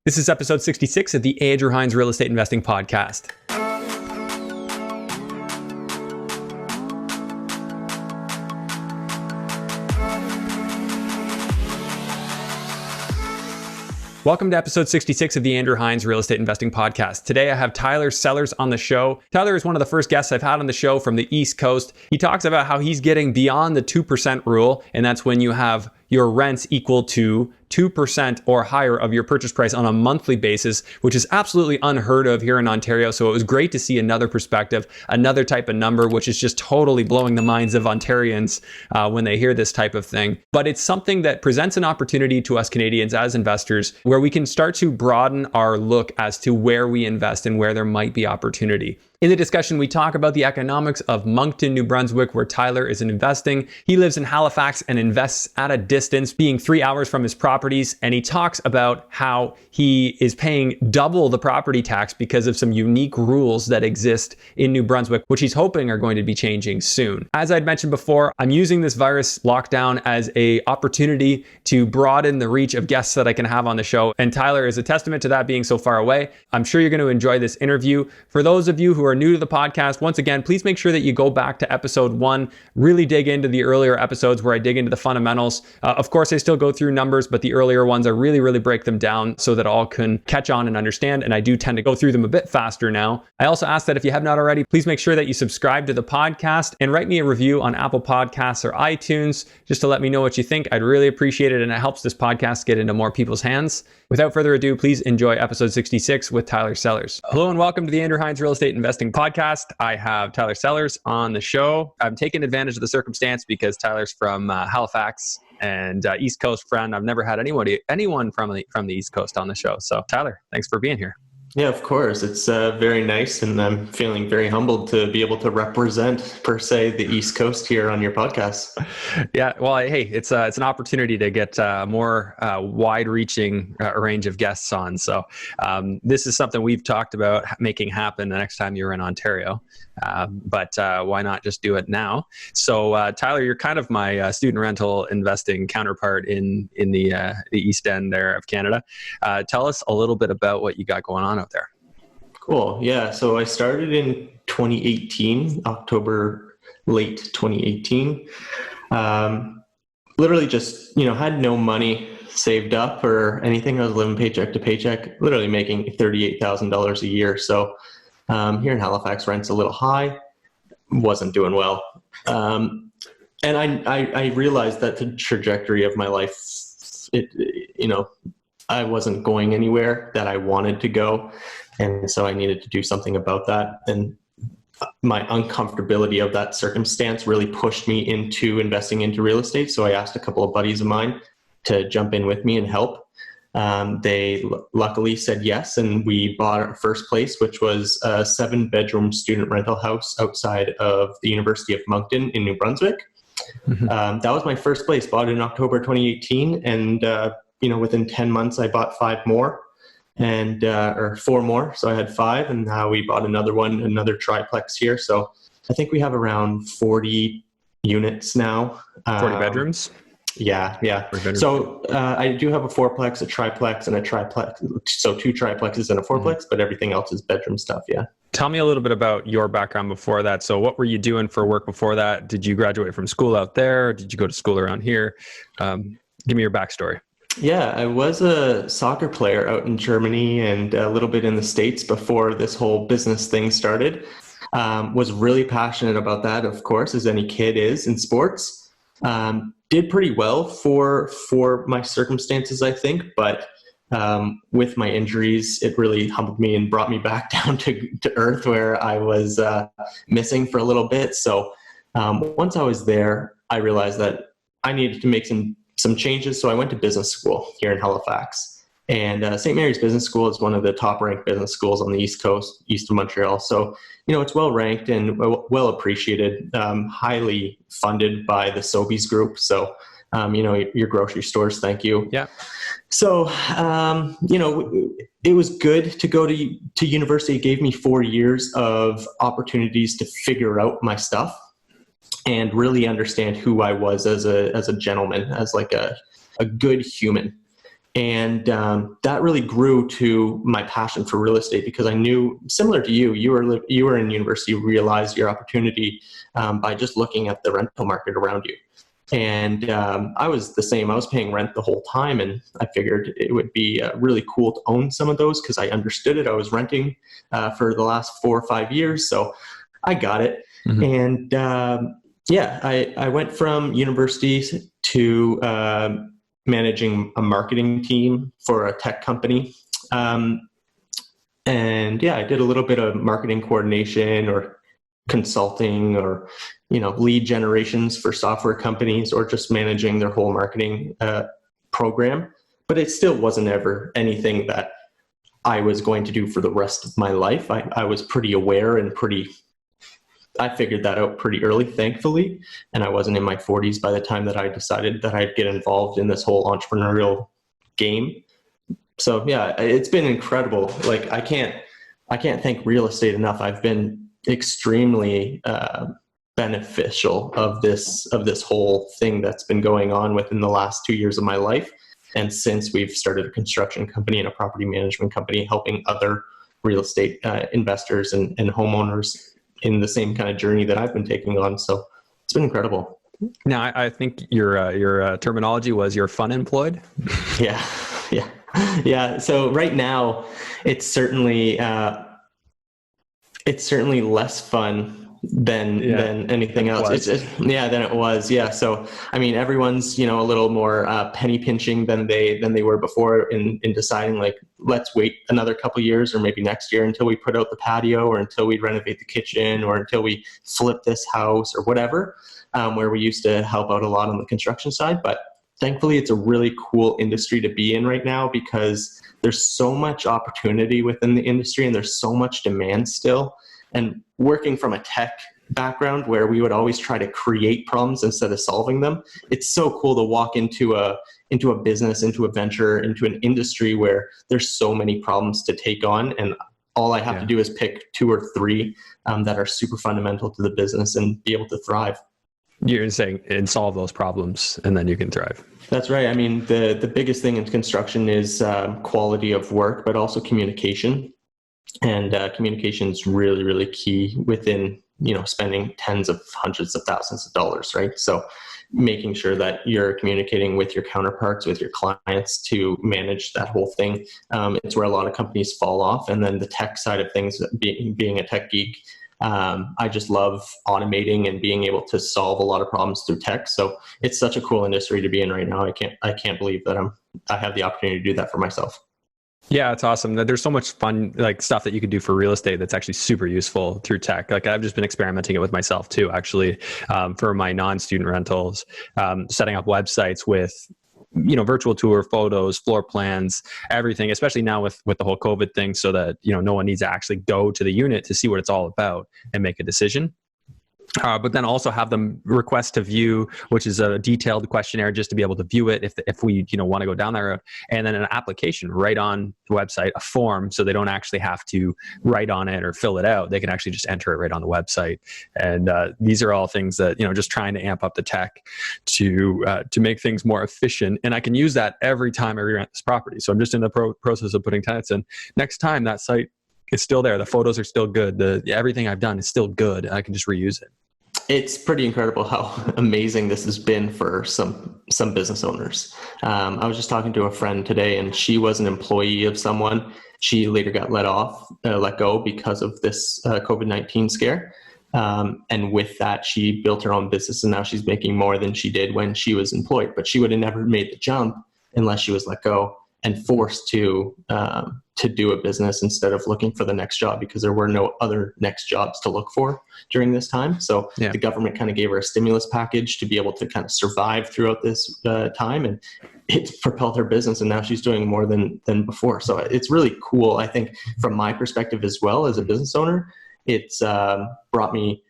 This is episode 66 of the Andrew Hines Real Estate Investing Podcast. Welcome to episode 66 of the Andrew Hines Real Estate Investing Podcast. Today I have Tyler Sellars on the show. Tyler is one of the first guests I've had on the show from the East Coast. He talks about how he's getting beyond the 2% rule, and that's when you have your rents equal to 2% or higher of your purchase price on a monthly basis, which is absolutely unheard of here in Ontario. So it was great to see another perspective, another type of number, which is just totally blowing the minds of Ontarians when they hear this type of thing. But it's something that presents an opportunity to us Canadians as investors where we can start to broaden our look as to where we invest and where there might be opportunity. In the discussion, we talk about the economics of Moncton, New Brunswick, where Tyler is investing. He lives in Halifax and invests at a distance, being 3 hours from his properties. And he talks about how he is paying double the property tax because of some unique rules that exist in New Brunswick, which he's hoping are going to be changing soon. As I'd mentioned before, I'm using this virus lockdown as an opportunity to broaden the reach of guests that I can have on the show. And Tyler is a testament to that being so far away. I'm sure you're going to enjoy this interview. For those of you who are new to the podcast, once again, please make sure that you go back to episode 1, really dig into the earlier episodes where I dig into the fundamentals. Of course, I still go through numbers, but the earlier ones, I really break them down so that all can catch on and understand. And I do tend to go through them a bit faster now. I also ask that if you have not already, please make sure that you subscribe to the podcast and write me a review on Apple Podcasts or iTunes just to let me know what you think. I'd really appreciate it. And it helps this podcast get into more people's hands. Without further ado, please enjoy episode 66 with Tyler Sellars. Hello and welcome to the Andrew Hines Real Estate Investing Podcast. I have Tyler Sellars on the show. I'm taking advantage of the circumstance because Tyler's from Halifax and East Coast friend. I've never had anyone from the East Coast on the show. So Tyler, thanks for being here. Yeah, of course. It's very nice, and I'm feeling very humbled to be able to represent, per se, the East Coast here on your podcast. Yeah, well, hey, it's an opportunity to get more wide-reaching range of guests on. So this is something we've talked about making happen the next time you're in Ontario. But why not just do it now? So Tyler, you're kind of my student rental investing counterpart in the East End there of Canada. Tell us a little bit about what you got going on out there. Cool. Yeah. So I started in 2018, October, late 2018. Literally just, had no money saved up or anything. I was living paycheck to paycheck, literally making $38,000 a year. So here in Halifax, rent's a little high, wasn't doing well. And I realized that the trajectory of my life, I wasn't going anywhere that I wanted to go. And so I needed to do something about that. And my uncomfortability of that circumstance really pushed me into investing into real estate. So I asked a couple of buddies of mine to jump in with me and help. They luckily said yes, and we bought our first place, which was a 7-bedroom student rental house outside of the University of Moncton in New Brunswick. Mm-hmm. That was my first place, bought in October 2018, and within 10 months I bought 5 more, or 4 more. So I had 5, and now we bought another triplex here. So I think we have around 40 units now. 40 bedrooms? Yeah. So I do have a 4-plex, a triplex, and a triplex. So 2 triplexes and a 4-plex, but everything else is bedroom stuff. Yeah. Tell me a little bit about your background before that. So what were you doing for work before that? Did you graduate from school out there? Did you go to school around here? Give me your backstory. Yeah, I was a soccer player out in Germany and a little bit in the States before this whole business thing started. Was really passionate about that, of course, as any kid is in sports. Did pretty well for my circumstances, I think, but with my injuries, it really humbled me and brought me back down to earth where I was missing for a little bit. So once I was there, I realized that I needed to make some changes. So I went to business school here in Halifax. And St. Mary's Business School is one of the top-ranked business schools on the East Coast, east of Montreal. So, it's well-ranked and well appreciated, highly funded by the Sobeys Group. So, your grocery stores, thank you. Yeah. So, it was good to go to university. It gave me 4 years of opportunities to figure out my stuff and really understand who I was as a gentleman, as like a good human. And that really grew to my passion for real estate, because I knew, similar to you were in university, you realized your opportunity by just looking at the rental market around you. And I was the same. I was paying rent the whole time, and I figured it would be really cool to own some of those because I understood it. I was renting for the last 4 or 5 years, so I got it. And I went from university to managing a marketing team for a tech company. I did a little bit of marketing coordination or consulting or, lead generations for software companies, or just managing their whole marketing program. But it still wasn't ever anything that I was going to do for the rest of my life. I was pretty aware and I figured that out pretty early, thankfully. And I wasn't in my 40s by the time that I decided that I'd get involved in this whole entrepreneurial game. So yeah, it's been incredible. Like I can't thank real estate enough. I've been extremely beneficial of this whole thing that's been going on within the last 2 years of my life. And since we've started a construction company and a property management company, helping other real estate investors and homeowners in the same kind of journey that I've been taking on. So it's been incredible. Now, I think your terminology was you're FUNemployed. Yeah. So right now, it's certainly less fun than anything else. Than it was. Yeah. So I mean, everyone's a little more penny pinching than they were before in deciding, like, let's wait another couple of years or maybe next year until we put out the patio, or until we renovate the kitchen, or until we flip this house or whatever. Where we used to help out a lot on the construction side, but thankfully it's a really cool industry to be in right now, because there's so much opportunity within the industry and there's so much demand still. And working from a tech background where we would always try to create problems instead of solving them, it's so cool to walk into a business, into a venture, into an industry where there's so many problems to take on, and all I have to do is pick 2 or 3 that are super fundamental to the business and be able to thrive. You're saying, and solve those problems, and then you can thrive. That's right. I mean, the biggest thing in construction is quality of work, but also communication. And communication is really, really key within, spending tens of hundreds of thousands of dollars, right? So making sure that you're communicating with your counterparts, with your clients, to manage that whole thing. It's where a lot of companies fall off. And then the tech side of things, being a tech geek, I just love automating and being able to solve a lot of problems through tech. So it's such a cool industry to be in right now. I can't believe that I have the opportunity to do that for myself. Yeah, it's awesome. There's so much fun, like, stuff that you could do for real estate that's actually super useful through tech. Like, I've just been experimenting it with myself too, actually, for my non-student rentals, setting up websites with, virtual tour, photos, floor plans, everything, especially now with the whole COVID thing, so that, no one needs to actually go to the unit to see what it's all about and make a decision. But then also have them request to view, which is a detailed questionnaire just to be able to view it if we want to go down that road, and then an application right on the website, a form, so they don't actually have to write on it or fill it out. They can actually just enter it right on the website. And these are all things that just trying to amp up the tech to make things more efficient. And I can use that every time I re-rent this property. So I'm just in the process of putting tenants in. Next time, that site is still there. The photos are still good. Everything I've done is still good. I can just reuse it. It's pretty incredible how amazing this has been for some business owners. I was just talking to a friend today, and she was an employee of someone. She later got let go because of this COVID-19 scare. And with that, she built her own business, and now she's making more than she did when she was employed. But she would have never made the jump unless she was let go and forced to do a business instead of looking for the next job, because there were no other next jobs to look for during this time. So the government kind of gave her a stimulus package to be able to kind of survive throughout this time, and it propelled her business, and now she's doing more than before. So it's really cool. I think from my perspective as well as a business owner, it's brought me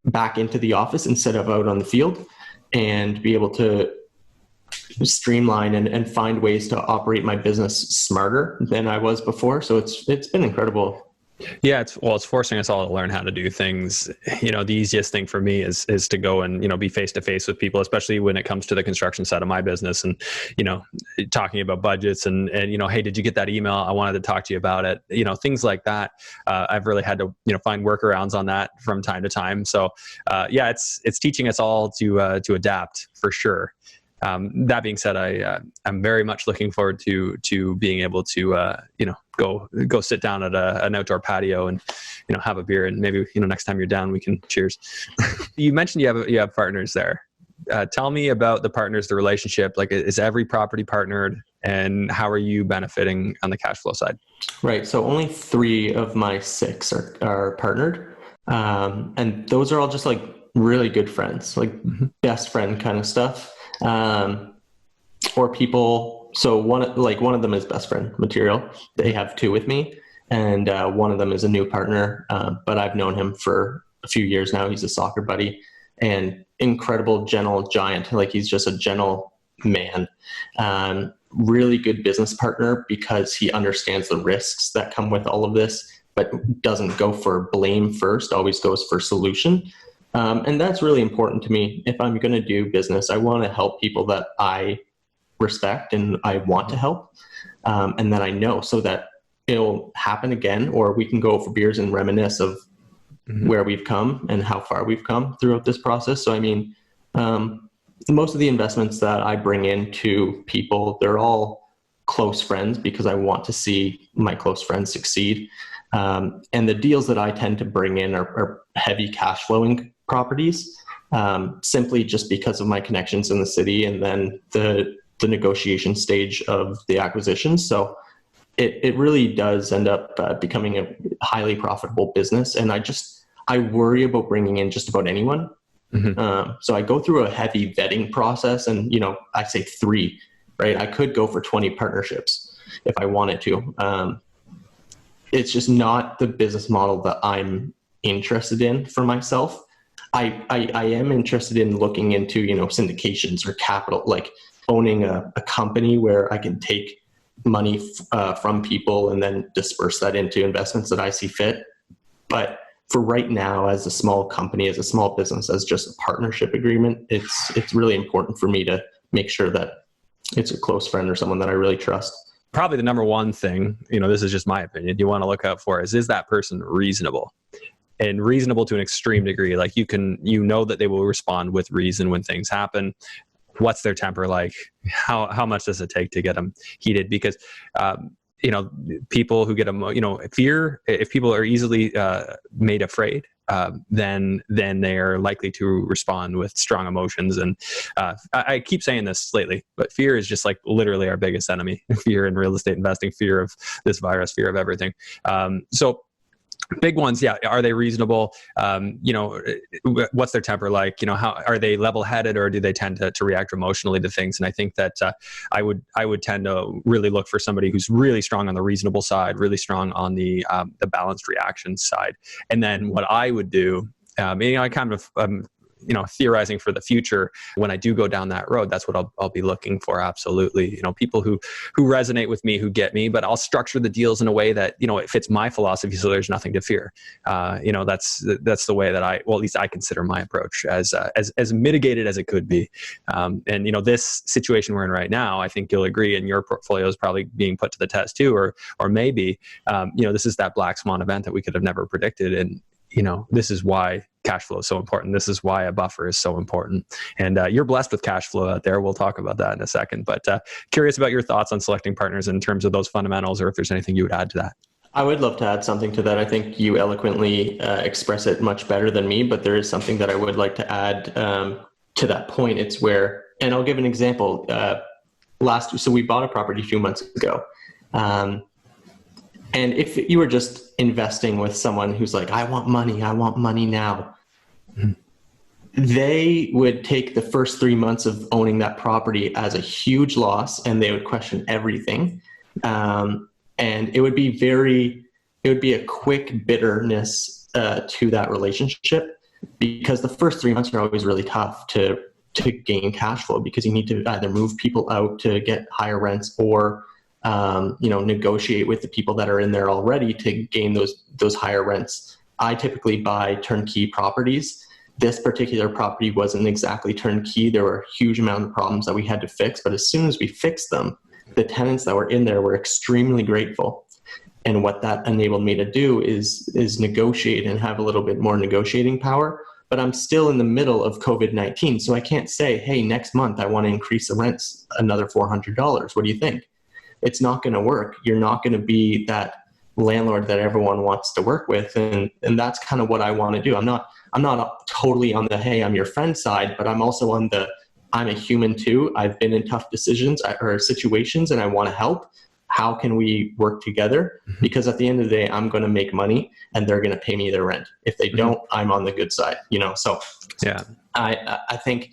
back into the office instead of out on the field, and be able to streamline and find ways to operate my business smarter than I was before. So it's been incredible. Yeah, it's forcing us all to learn how to do things. The easiest thing for me is to go and be face to face with people, especially when it comes to the construction side of my business, and talking about budgets and hey, did you get that email? I wanted to talk to you about it. Things like that. I've really had to find workarounds on that from time to time. So yeah, it's teaching us all to adapt for sure. That being said, I'm very much looking forward to being able to go sit down at an outdoor patio and have a beer, and maybe next time you're down we can cheers. You mentioned you have partners there. Tell me about the partners, the relationship. Like, is every property partnered, and how are you benefiting on the cash flow side? Right. So only 3 of my 6 are partnered, and those are all just like really good friends, like best friend kind of stuff. Or people. So one of them is best friend material. They have 2 with me, and one of them is a new partner. But I've known him for a few years now. He's a soccer buddy and incredible, gentle giant. Like, he's just a gentle man. Really good business partner because he understands the risks that come with all of this, but doesn't go for blame first, always goes for solution. And that's really important to me. If I'm going to do business, I want to help people that I respect and I want to help, and that I know, so that it'll happen again, or we can go for beers and reminisce of where we've come and how far we've come throughout this process. So, I mean, most of the investments that I bring into people, they're all close friends because I want to see my close friends succeed. And the deals that I tend to bring in are heavy cash flowing properties, simply just because of my connections in the city, and then the negotiation stage of the acquisition. So it really does end up becoming a highly profitable business. And I worry about bringing in just about anyone. So I go through a heavy vetting process, and I say 3, right? I could go for 20 partnerships if I wanted to. It's just not the business model that I'm interested in for myself. I am interested in looking into, syndications or capital, like owning a company where I can take money from people and then disperse that into investments that I see fit. But for right now, as a small company, as a small business, as just a partnership agreement, it's really important for me to make sure that it's a close friend or someone that I really trust. Probably the number one thing, this is just my opinion, you want to look out for is that person reasonable? And reasonable to an extreme degree. Like, that they will respond with reason when things happen. What's their temper like? How much does it take to get them heated? Because people who get fear, if people are easily made afraid, then they are likely to respond with strong emotions. And I keep saying this lately, but fear is just like literally our biggest enemy. Fear in real estate investing, fear of this virus, fear of everything. So big ones, yeah. Are they reasonable? What's their temper like? How are they level-headed, or do they tend to react emotionally to things? And I think that I would tend to really look for somebody who's really strong on the reasonable side, really strong on the balanced reaction side. And then what I would do, I kind of theorizing for the future. When I do go down that road, that's what I'll be looking for. Absolutely. People who resonate with me, who get me, but I'll structure the deals in a way that, it fits my philosophy. So there's nothing to fear. That's the way that at least I consider my approach as mitigated as it could be. And this situation we're in right now, I think you'll agree, and your portfolio is probably being put to the test too, or maybe, this is that black swan event that we could have never predicted. And, this is why cash flow is so important. This is why a buffer is so important. And you're blessed with cash flow out there. We'll talk about that in a second. But curious about your thoughts on selecting partners in terms of those fundamentals, or if there's anything you would add to that. I would love to add something to that. I think you eloquently express it much better than me, but there is something that I would like to add to that point. It's where, and I'll give an example. So we bought a property a few months ago. And if you were just investing with someone who's like, I want money now, they would take the first 3 months of owning that property as a huge loss, and they would question everything. And it would be a quick bitterness to that relationship, because the first 3 months are always really tough to gain cash flow, because you need to either move people out to get higher rents, or negotiate with the people that are in there already to gain those higher rents. I typically buy turnkey properties. This particular property wasn't exactly turnkey. There were a huge amount of problems that we had to fix, but as soon as we fixed them, the tenants that were in there were extremely grateful. And what that enabled me to do is negotiate and have a little bit more negotiating power. But I'm still in the middle of COVID-19, so I can't say, hey, next month I want to increase the rents another $400. What do you think? It's not going to work. You're not going to be that landlord that everyone wants to work with, and that's kind of what I want to do. I'm not totally on the, hey, I'm your friend side, but I'm also on the, I'm a human too. I've been in tough decisions or situations and I want to help. How can we work together? Because at the end of the day, I'm going to make money and they're going to pay me their rent. If they don't, I'm on the good side, So yeah, I think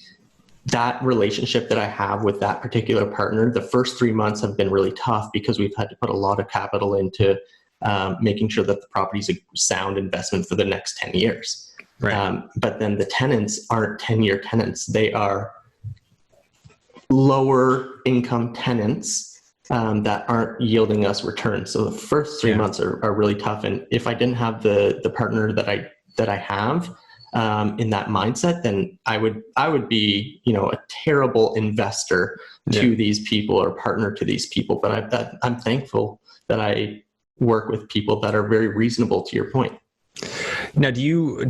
that relationship that I have with that particular partner, the first 3 months have been really tough because we've had to put a lot of capital into making sure that the property is a sound investment for the next 10 years. Right. But then the tenants aren't 10-year tenants. They are lower income tenants that aren't yielding us returns. So the first 3 months are really tough. And if I didn't have the partner that I have in that mindset, then I would be, a terrible investor to these people or partner to these people. But I'm thankful that I work with people that are very reasonable, to your point. Now, do you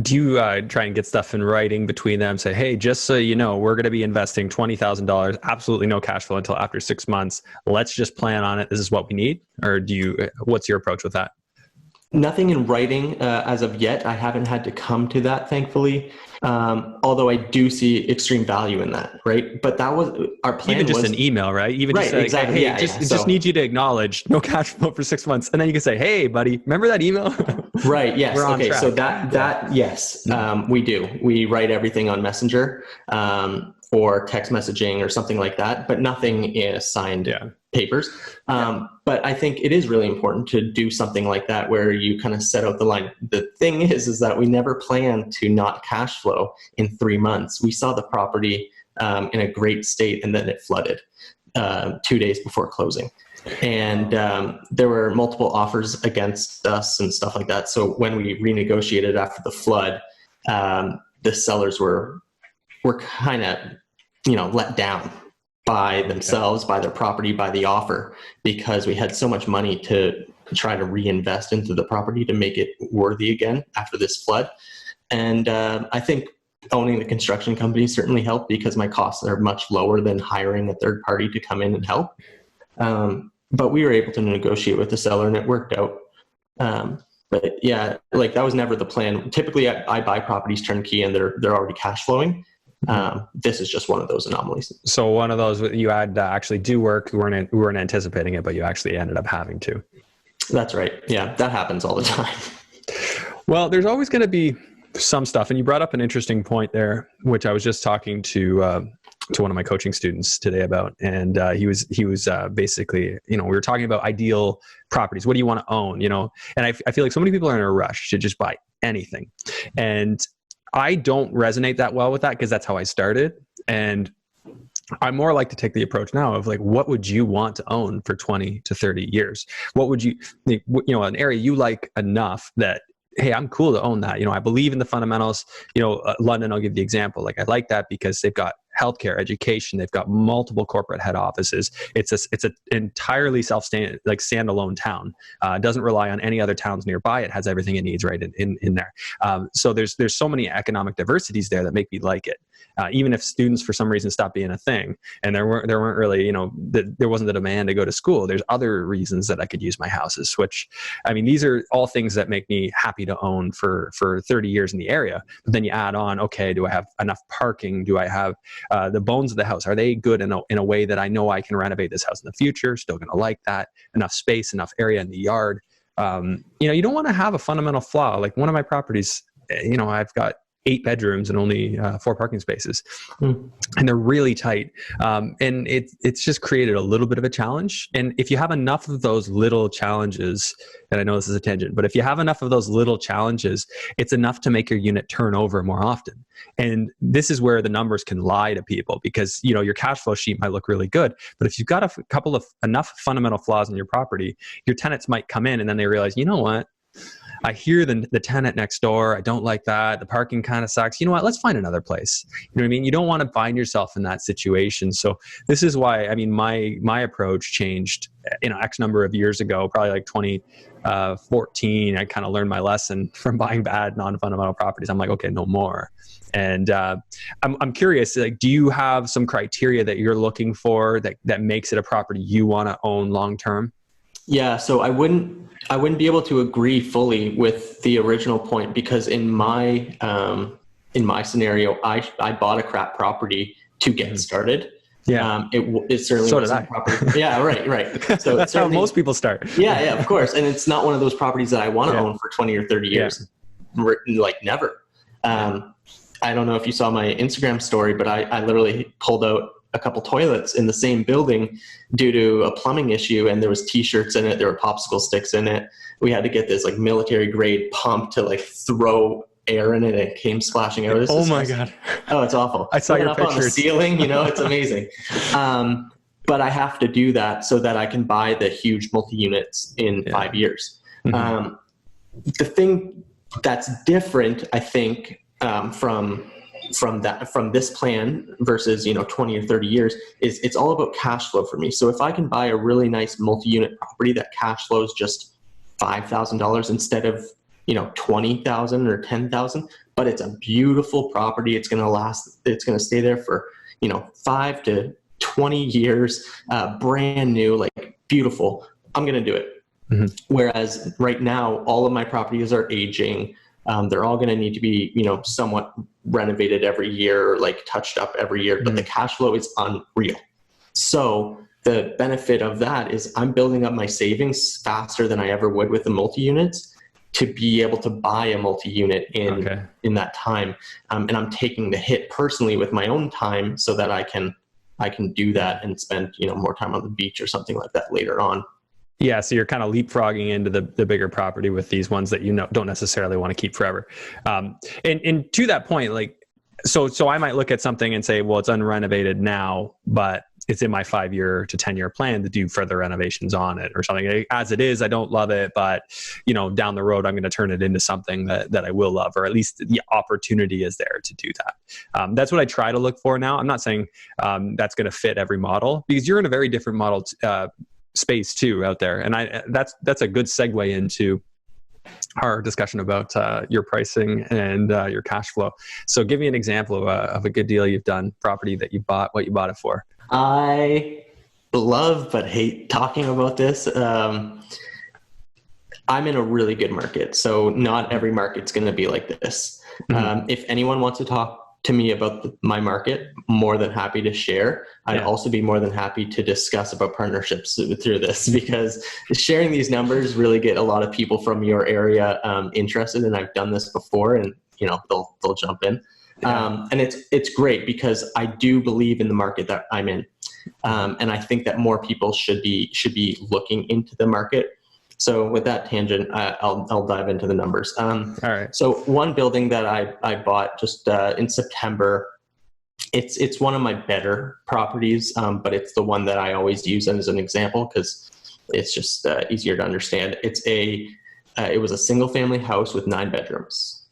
try and get stuff in writing between them? Say, hey, just so you know, we're going to be investing $20,000, absolutely no cash flow until after 6 months. Let's just plan on it. This is what we need. Or what's your approach with that? Nothing in writing as of yet. I haven't had to come to that, thankfully. Although I do see extreme value in that, right? But that was our plan. Even just an email, right? Even just saying, exactly. Hey, just need you to acknowledge no cash flow for 6 months, and then you can say, hey, buddy, remember that email? Right. Yes. We're on okay. track. So that yes, we do. We write everything on Messenger or text messaging or something like that, but nothing is signed papers. But I think it is really important to do something like that where you kind of set out the line. The thing is that we never planned to not cash flow in 3 months. We saw the property in a great state and then it flooded 2 days before closing. And there were multiple offers against us and stuff like that. So when we renegotiated after the flood, the sellers were kind of, let down by themselves, by their property, by the offer, because we had so much money to try to reinvest into the property to make it worthy again after this flood. And I think owning the construction company certainly helped because my costs are much lower than hiring a third party to come in and help. But we were able to negotiate with the seller and it worked out. But yeah, that was never the plan. Typically I buy properties turnkey and they're already cash flowing. This is just one of those anomalies. So one of those you had actually do work. We weren't anticipating it, but you actually ended up having to. That's right. Yeah, that happens all the time. Well, there's always going to be some stuff. And you brought up an interesting point there, which I was just talking to one of my coaching students today about. And he was basically, we were talking about ideal properties. What do you want to own? And I feel like so many people are in a rush to just buy anything. And I don't resonate that well with that because that's how I started. And I more like to take the approach now of what would you want to own for 20 to 30 years? What would you, an area you like enough that, hey, I'm cool to own that. I believe in the fundamentals. London, I'll give the example. I like that because they've got healthcare, education. They've got multiple corporate head offices. It's an entirely standalone town. It doesn't rely on any other towns nearby. It has everything it needs right in there. So there's so many economic diversities there that make me like it. Even if students for some reason stopped being a thing and there weren't really, there wasn't the demand to go to school, there's other reasons that I could use my houses, which, these are all things that make me happy to own for 30 years in the area. But then you add on, okay, do I have enough parking? Do I have the bones of the house? Are they good in a way that I know I can renovate this house in the future? Still going to like that. Enough space, enough area in the yard. You don't want to have a fundamental flaw. Like one of my properties, I've got 8 bedrooms and only 4 parking spaces. Mm. And they're really tight. And it's just created a little bit of a challenge. And if you have enough of those little challenges, and I know this is a tangent, but if you have enough of those little challenges, it's enough to make your unit turn over more often. And this is where the numbers can lie to people, because your cash flow sheet might look really good, but if you've got a couple of enough fundamental flaws in your property, your tenants might come in and then they realize, you know what? I hear the tenant next door. I don't like that. The parking kind of sucks. You know what? Let's find another place. You know what I mean? You don't want to find yourself in that situation. So this is why, I mean, my approach changed, X number of years ago, probably like 2014. I kind of learned my lesson from buying bad non-fundamental properties. I'm like, okay, no more. And I'm curious, like, do you have some criteria that you're looking for that makes it a property you want to own long-term? Yeah, so I wouldn't be able to agree fully with the original point, because in my scenario, I bought a crap property to get started. Yeah, it certainly so wasn't did I. property. Yeah, right. So that's how most people start. Yeah, of course. And it's not one of those properties that I want to own for 20 or 30 years. Like never. I don't know if you saw my Instagram story, but I literally pulled out a couple toilets in the same building due to a plumbing issue, and there was t-shirts in it, there were popsicle sticks in it. We had to get this like military grade pump to like throw air in it, and it came splashing out. Oh my God. Oh, it's awful. I saw your up pictures on the ceiling, it's amazing. But I have to do that so that I can buy the huge multi-units in 5 years. Mm-hmm. The thing that's different, I think, from this plan versus 20 or 30 years is it's all about cash flow for me. So if I can buy a really nice multi-unit property that cash flows just $5,000 instead of $20,000 or $10,000, but it's a beautiful property, it's going to last, it's going to stay there for 5 to 20 years, brand new, like beautiful, I'm going to do it. Mm-hmm. Whereas right now all of my properties are aging. They're all going to need to be, somewhat renovated every year, like touched up every year, but the cash flow is unreal. So the benefit of that is I'm building up my savings faster than I ever would with the multi-units to be able to buy a multi-unit in that time. And I'm taking the hit personally with my own time so that I can do that and spend, more time on the beach or something like that later on. Yeah, so you're kind of leapfrogging into the bigger property with these ones that don't necessarily want to keep forever. And to that point, like, so I might look at something and say, well, it's unrenovated now, but it's in my 5-year to 10-year plan to do further renovations on it or something. As it is, I don't love it, but down the road, I'm going to turn it into something that I will love, or at least the opportunity is there to do that. That's what I try to look for now. I'm not saying that's going to fit every model, because you're in a very different model space too out there, and that's a good segue into our discussion about your pricing and your cash flow. So give me an example of a good deal you've done, property that you bought, what you bought it for. I love but hate talking about this. I'm in a really good market, so not every market's going to be like this. Mm-hmm. If anyone wants to talk to me about my market, more than happy to share. I'd also be more than happy to discuss about partnerships through this, because sharing these numbers really get a lot of people from your area interested. And I've done this before, and they'll jump in. And it's great because I do believe in the market that I'm in. And I think that more people should be looking into the market. So with that tangent, I'll dive into the numbers. All right. So one building that I bought just in September, it's one of my better properties, but it's the one that I always use as an example because it's just easier to understand. It was a single family house with 9 bedrooms.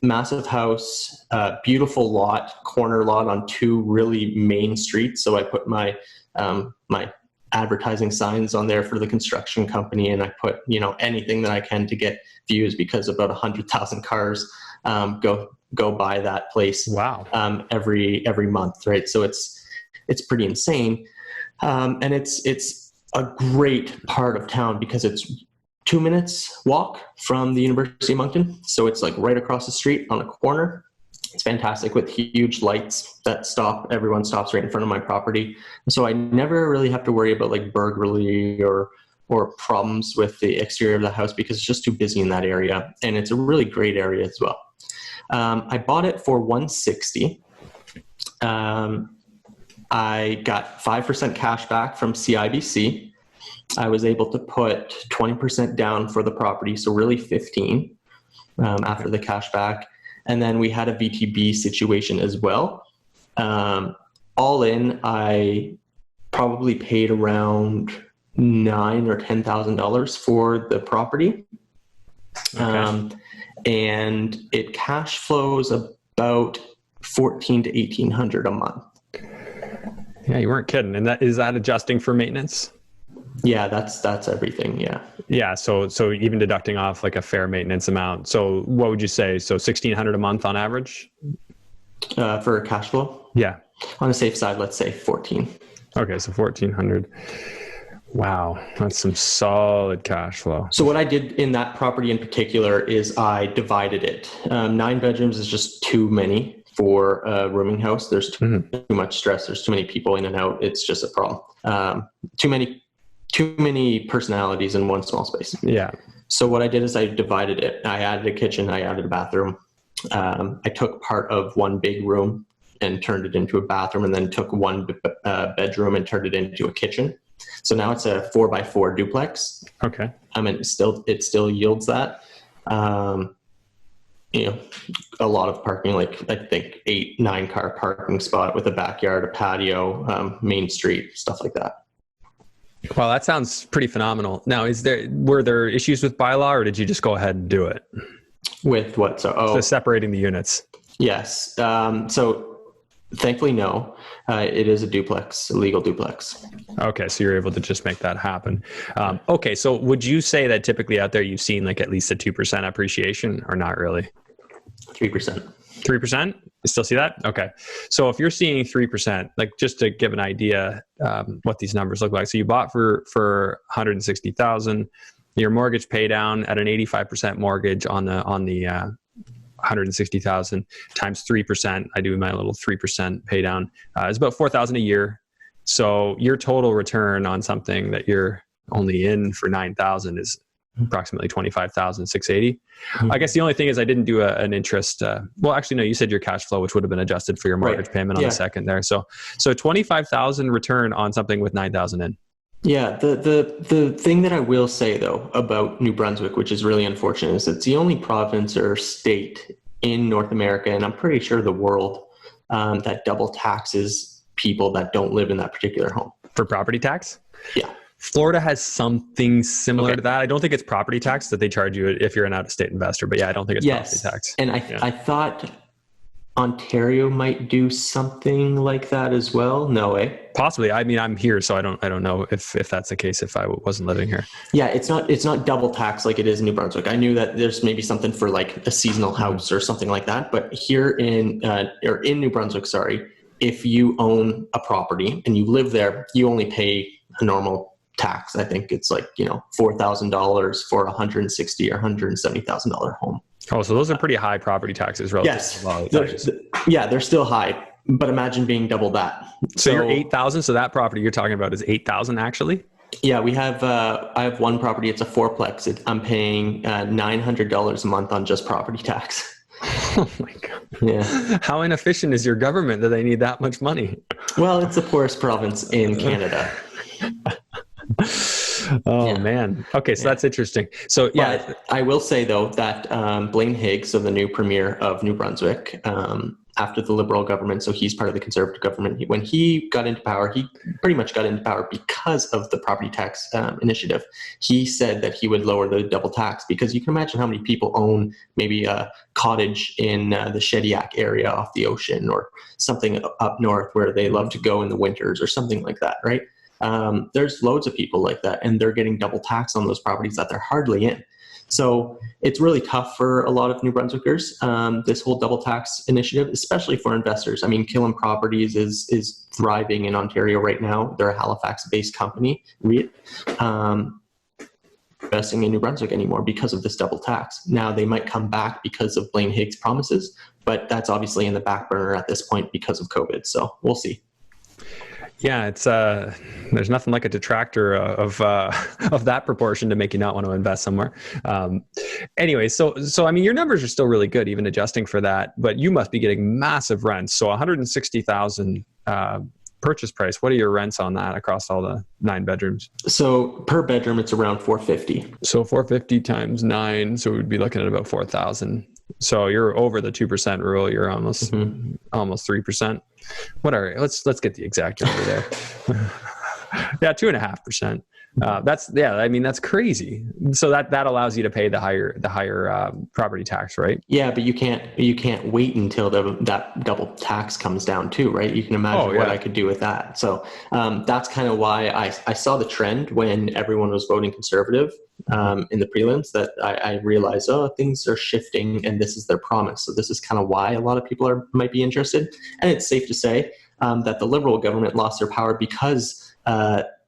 Massive house, beautiful lot, corner lot on 2 really main streets. So I put my advertising signs on there for the construction company, and I put anything that I can to get views, because about 100,000 cars go by that place. Wow. Every month, right? So it's pretty insane, and it's a great part of town because it's 2 minutes walk from the University of Moncton, so it's like right across the street on a corner. It's fantastic with huge lights that everyone stops right in front of my property. So I never really have to worry about like burglary or problems with the exterior of the house because it's just too busy in that area. And it's a really great area as well. I bought it for $160. I got 5% cash back from CIBC. I was able to put 20% down for the property, so really 15 after the cash back. And then we had a VTB situation as well. All in, I probably paid around $9,000 or $10,000 for the property. Okay. And it cash flows about $1,400 to $1,800 a month. Yeah, you weren't kidding. And is that adjusting for maintenance? Yeah, that's everything. Yeah. Yeah. So even deducting off like a fair maintenance amount. So what would you say? So $1,600 a month on average? For cash flow? Yeah. On the safe side, let's say 14. Okay. So 1,400. Wow. That's some solid cash flow. So what I did in that property in particular is I divided it. 9 bedrooms is just too many for a rooming house. There's too much stress. There's too many people in and out. It's just a problem. Too many personalities in one small space. Yeah. So what I did is I divided it. I added a kitchen. I added a bathroom. I took part of one big room and turned it into a bathroom, and then took one bedroom and turned it into a kitchen. So now it's a 4x4 duplex. Okay. I mean, it still yields that. A lot of parking, like I think 8-9 car parking spot with a backyard, a patio, main street, stuff like that. Well, that sounds pretty phenomenal. Now, were there issues with bylaw, or did you just go ahead and do it? With what? So separating the units. Yes. So thankfully, no. It is a duplex, a legal duplex. Okay, so you're able to just make that happen. Okay, so would you say that typically out there you've seen like at least a 2% appreciation, or not really? 3%. 3%? You still see that? Okay. So if you're seeing 3%, like just to give an idea what these numbers look like. So you bought for $160,000. Your mortgage pay down at an 85% mortgage on the $160,000 times 3%. I do my little 3% pay down. It's about $4,000 a year. So your total return on something that you're only in for $9,000 is approximately $25,680. I guess the only thing is I didn't do an interest. Well, actually, no, you said your cash flow, which would have been adjusted for your mortgage payment on the second there. So $25,000 return on something with $9,000 in. Yeah, the thing that I will say though about New Brunswick, which is really unfortunate, is it's the only province or state in North America, and I'm pretty sure the world, that double taxes people that don't live in that particular home. For property tax? Yeah. Florida has something similar to that. I don't think it's property tax that they charge you if you're an out-of-state investor, but yeah, I don't think it's property tax. And I thought Ontario might do something like that as well. No way. Possibly. I mean, I'm here, so I don't know if that's the case if I wasn't living here. Yeah, it's not double tax like it is in New Brunswick. I knew that there's maybe something for like a seasonal house or something like that, but here in New Brunswick, if you own a property and you live there, you only pay a normal tax. I think it's like, $4,000 for $160,000 or $170,000 home. Oh, so those are pretty high property taxes relative to law. They're still high, but imagine being double that. So you're 8,000. So that property you're talking about is 8,000 actually? Yeah, we have. I have one property. It's a fourplex. I'm paying $900 a month on just property tax. Oh my God. Yeah. How inefficient is your government that they need that much money? Well, it's the poorest province in Canada. Man. Okay, so that's interesting. So But I will say though that Blaine Higgs, so the new premier of New Brunswick, after the Liberal government, so he's part of the Conservative government, when he got into power, he pretty much got into power because of the property tax initiative. He said that he would lower the double tax because you can imagine how many people own maybe a cottage in the Shediac area off the ocean or something up north where they love to go in the winters or something like that, right? There's loads of people like that, and they're getting double tax on those properties that they're hardly in. So it's really tough for a lot of New Brunswickers, this whole double tax initiative, especially for investors. I mean, Killam Properties is thriving in Ontario right now. They're a Halifax-based company, investing in New Brunswick anymore because of this double tax. Now they might come back because of Blaine Higgs' promises, but that's obviously in the back burner at this point because of COVID. So we'll see. Yeah, it's there's nothing like a detractor of that proportion to make you not want to invest somewhere. Anyway, so I mean, your numbers are still really good, even adjusting for that. But you must be getting massive rents. So 160,000 purchase price. What are your rents on that across all the 9 bedrooms? So per bedroom, it's around 450. So 450 times 9, so we'd be looking at about 4,000. So you're over the 2% rule. You're almost 3%. Whatever. Let's get the exact number there. Yeah, 2.5%. I mean, that's crazy. So that allows you to pay the higher property tax, right? Yeah, but you can't wait until that double tax comes down too, right? You can imagine what I could do with that. So that's kind of why I saw the trend when everyone was voting conservative in the prelims, that I realized, things are shifting and this is their promise. So this is kind of why a lot of people might be interested. And it's safe to say that the Liberal government lost their power because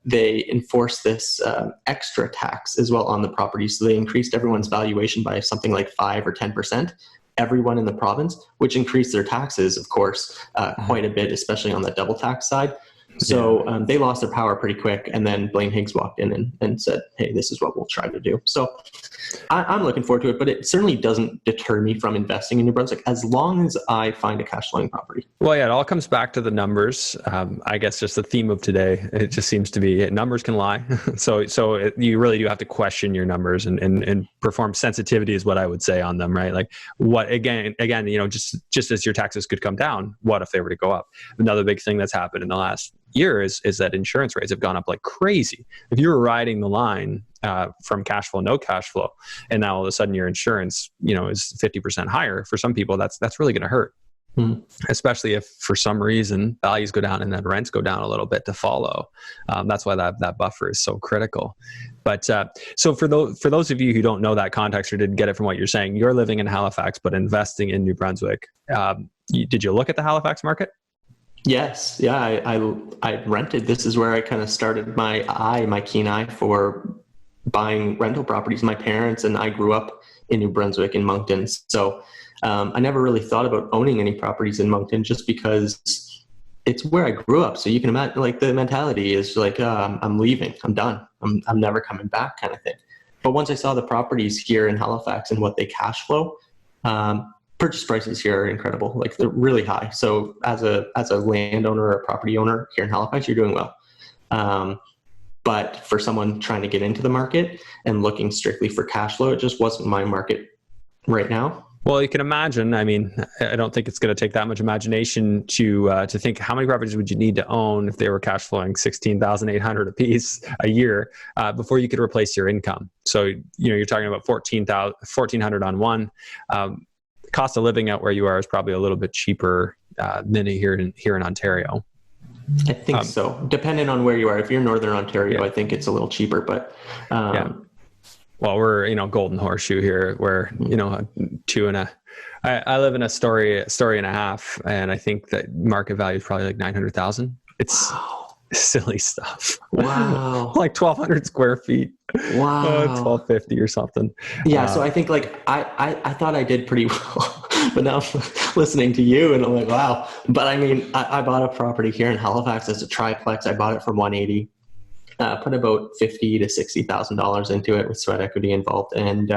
they enforced this extra tax as well on the property. So they increased everyone's valuation by something like 5 or 10%, everyone in the province, which increased their taxes, of course, quite a bit, especially on the double tax side. So they lost their power pretty quick. And then Blaine Higgs walked in and said, hey, this is what we'll try to do. So I'm looking forward to it, but it certainly doesn't deter me from investing in New Brunswick as long as I find a cash flowing property. Well, yeah, it all comes back to the numbers. I guess just the theme of today, it just seems to be numbers can lie. You really do have to question your numbers and perform sensitivity is what I would say on them, right? Like what, again, just as your taxes could come down, what if they were to go up? Another big thing that's happened in the last year is that insurance rates have gone up like crazy. If you were riding the line from cash flow, no cash flow, and now all of a sudden your insurance, is 50% higher, for some people, that's really going to hurt. Especially if for some reason values go down and then rents go down a little bit to follow. That's why that buffer is so critical. But so for those of you who don't know that context or didn't get it from what you're saying, you're living in Halifax but investing in New Brunswick. Did you look at the Halifax market? Yes. Yeah. I rented. This is where I kind of started my keen eye for buying rental properties. My parents and I grew up in New Brunswick in Moncton. So I never really thought about owning any properties in Moncton just because it's where I grew up. So you can imagine, like, the mentality is like, I'm leaving, I'm done. I'm never coming back kind of thing. But once I saw the properties here in Halifax and what they cash flow, purchase prices here are incredible. Like, they're really high. So as a landowner or a property owner here in Halifax, you're doing well. But for someone trying to get into the market and looking strictly for cash flow, it just wasn't my market right now. Well, you can imagine. I mean, I don't think it's going to take that much imagination to think how many properties would you need to own if they were cash flowing $16,800 a piece a year before you could replace your income. So you're talking about $1,400 on one. Cost of living out where you are is probably a little bit cheaper than here in Ontario. I think so. Depending on where you are. If you're in Northern Ontario, I think it's a little cheaper, but well, we're, Golden Horseshoe here, where, I live in a story and a half, and I think that market value is probably like 900,000. It's silly stuff. Wow. Like 1,200 square feet. Wow. 1,250 or something. Yeah. So I think, like, I thought I did pretty well, but now I'm listening to you and I'm like, wow. But I mean, I bought a property here in Halifax as a triplex. I bought it for $180. Put about $50,000 to $60,000 into it with sweat equity involved, and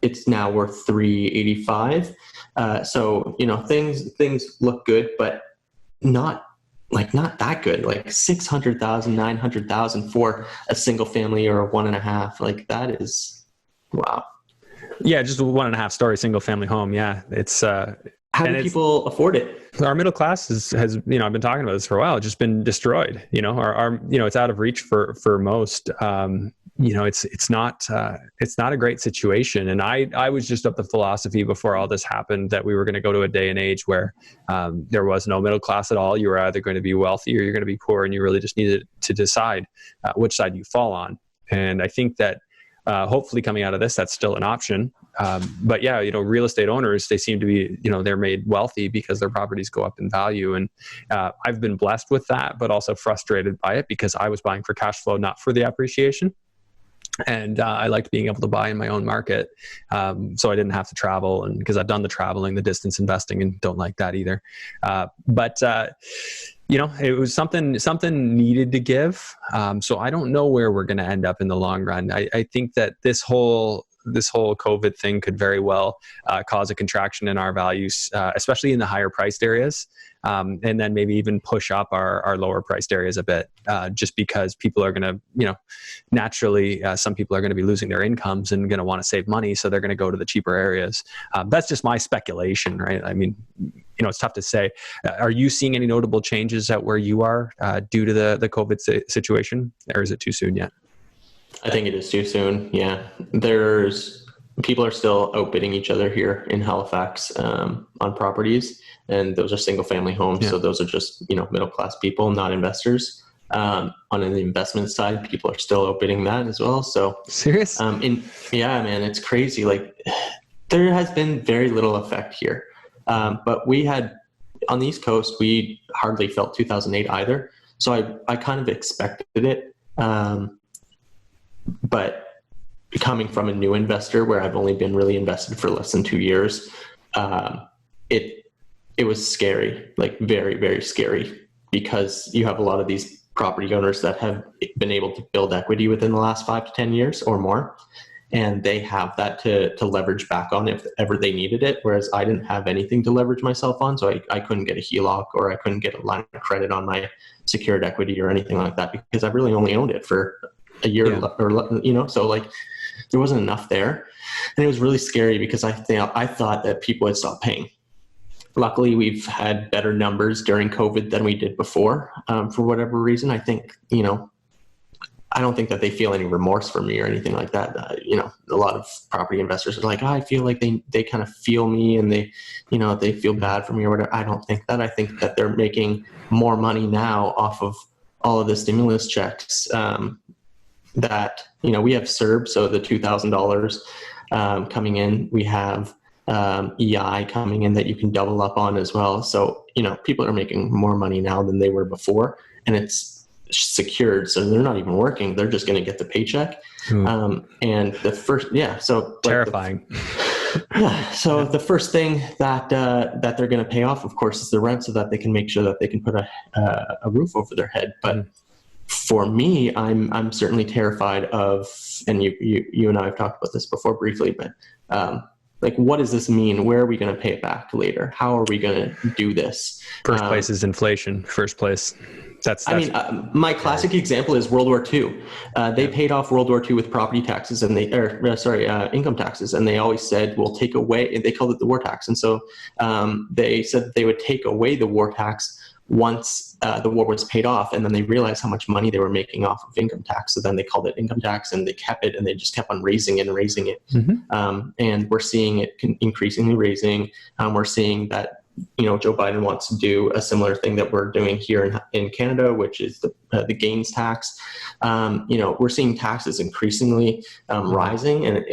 it's now worth $385. So things look good, but not that good. Like 600,000, 900,000 for a single family or a 1.5. Like, that is wow. Yeah, just a 1.5 story single family home. Yeah, it's. How do people afford it? Our middle class has I've been talking about this for a while. It's just been destroyed. Our it's out of reach for most. It's not a great situation. And I was just of the philosophy before all this happened that we were going to go to a day and age where there was no middle class at all. You were either going to be wealthy or you're going to be poor, and you really just needed to decide which side you fall on. And I think that hopefully coming out of this, that's still an option. But yeah, real estate owners, they seem to be, they're made wealthy because their properties go up in value. And I've been blessed with that, but also frustrated by it because I was buying for cash flow, not for the appreciation. And I liked being able to buy in my own market, so I didn't have to travel, and because I've done the traveling, the distance investing, and don't like that either. But it was something needed to give. So I don't know where we're going to end up in the long run. I think that this whole COVID thing could very well cause a contraction in our values, especially in the higher priced areas, and then maybe even push up our lower priced areas a bit, just because people are going to, naturally, some people are going to be losing their incomes and going to want to save money, so they're going to go to the cheaper areas. That's just my speculation, right? I mean, it's tough to say. Are you seeing any notable changes at where you are due to the COVID situation, or is it too soon yet? I think it is too soon. Yeah. People are still outbidding each other here in Halifax on properties, and those are single family homes. Yeah. So those are just, middle-class people, not investors. On the investment side, people are still outbidding that as well. So serious? Yeah, man, it's crazy. Like, there has been very little effect here. But we had, on the East Coast, we hardly felt 2008 either. So I kind of expected it. But coming from a new investor where I've only been really invested for less than 2 years, it was scary, like very, very scary, because you have a lot of these property owners that have been able to build equity within the last 5 to 10 years or more. And they have that to leverage back on if ever they needed it. Whereas I didn't have anything to leverage myself on. So I couldn't get a HELOC, or I couldn't get a line of credit on my secured equity or anything like that, because I really only owned it for a year, or so like there wasn't enough there. And it was really scary because I thought that people would stop paying. Luckily, we've had better numbers during COVID than we did before. For whatever reason, I think, I don't think that they feel any remorse for me or anything like that. A lot of property investors are like, I feel like they kind of feel me, and they feel bad for me or whatever. I don't think that. I think that they're making more money now off of all of the stimulus checks, that, we have CERB, so the $2,000 coming in. We have EI coming in that you can double up on as well. So, people are making more money now than they were before, and it's secured. So they're not even working. They're just going to get the paycheck. And the first, so terrifying. So the first thing that they're going to pay off, of course, is the rent, so that they can make sure that they can put a roof over their head. But for me, I'm certainly terrified of, and you and I have talked about this before briefly, but like, what does this mean? Where are we going to pay it back later? How are we going to do this? First place is inflation. First place. That's my classic example is World War II. They paid off World War II with property taxes, and income taxes. And they always said, we'll take away, and they called it the war tax. And so they said that they would take away the war tax once the war was paid off, and then they realized how much money they were making off of income tax. So then they called it income tax, and they kept it, and they just kept on raising it and raising it. And we're seeing it increasingly raising. We're seeing that, Joe Biden wants to do a similar thing that we're doing here in Canada, which is the gains tax. We're seeing taxes increasingly rising, and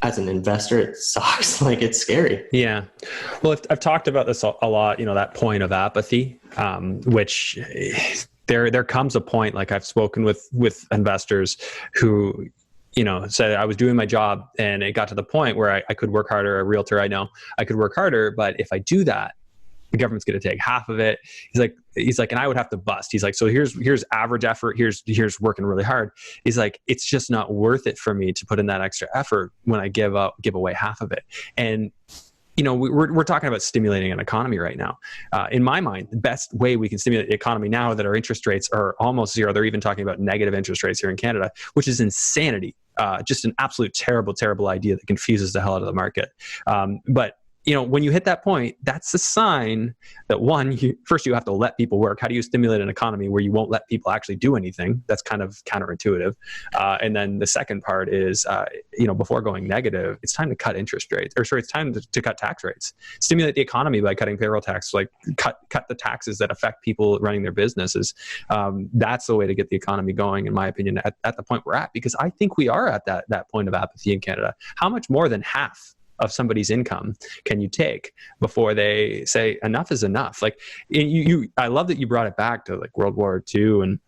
as an investor, it sucks. Like, it's scary. Yeah. Well, I've talked about this a lot, that point of apathy, which there comes a point, like I've spoken with investors who, said I was doing my job, and it got to the point where I could work harder. A realtor I know, I could work harder, but if I do that, the government's going to take half of it. He's like, and I would have to bust. He's like, so here's average effort. Here's working really hard. He's like, it's just not worth it for me to put in that extra effort when I give away half of it. And, we're talking about stimulating an economy right now. In my mind, the best way we can stimulate the economy now that our interest rates are almost zero, they're even talking about negative interest rates here in Canada, which is insanity. Just an absolute terrible, terrible idea that confuses the hell out of the market. But when you hit that point, that's a sign that, one, first you have to let people work. How do you stimulate an economy where you won't let people actually do anything? That's kind of counterintuitive. And then the second part is, before going negative, it's time to cut interest rates, it's time to cut tax rates. Stimulate the economy by cutting payroll tax, like cut the taxes that affect people running their businesses. That's the way to get the economy going, in my opinion, at the point we're at, because I think we are at that point of apathy in Canada. How much more than half of somebody's income can you take before they say enough is enough? Like, I love that you brought it back to like World War II and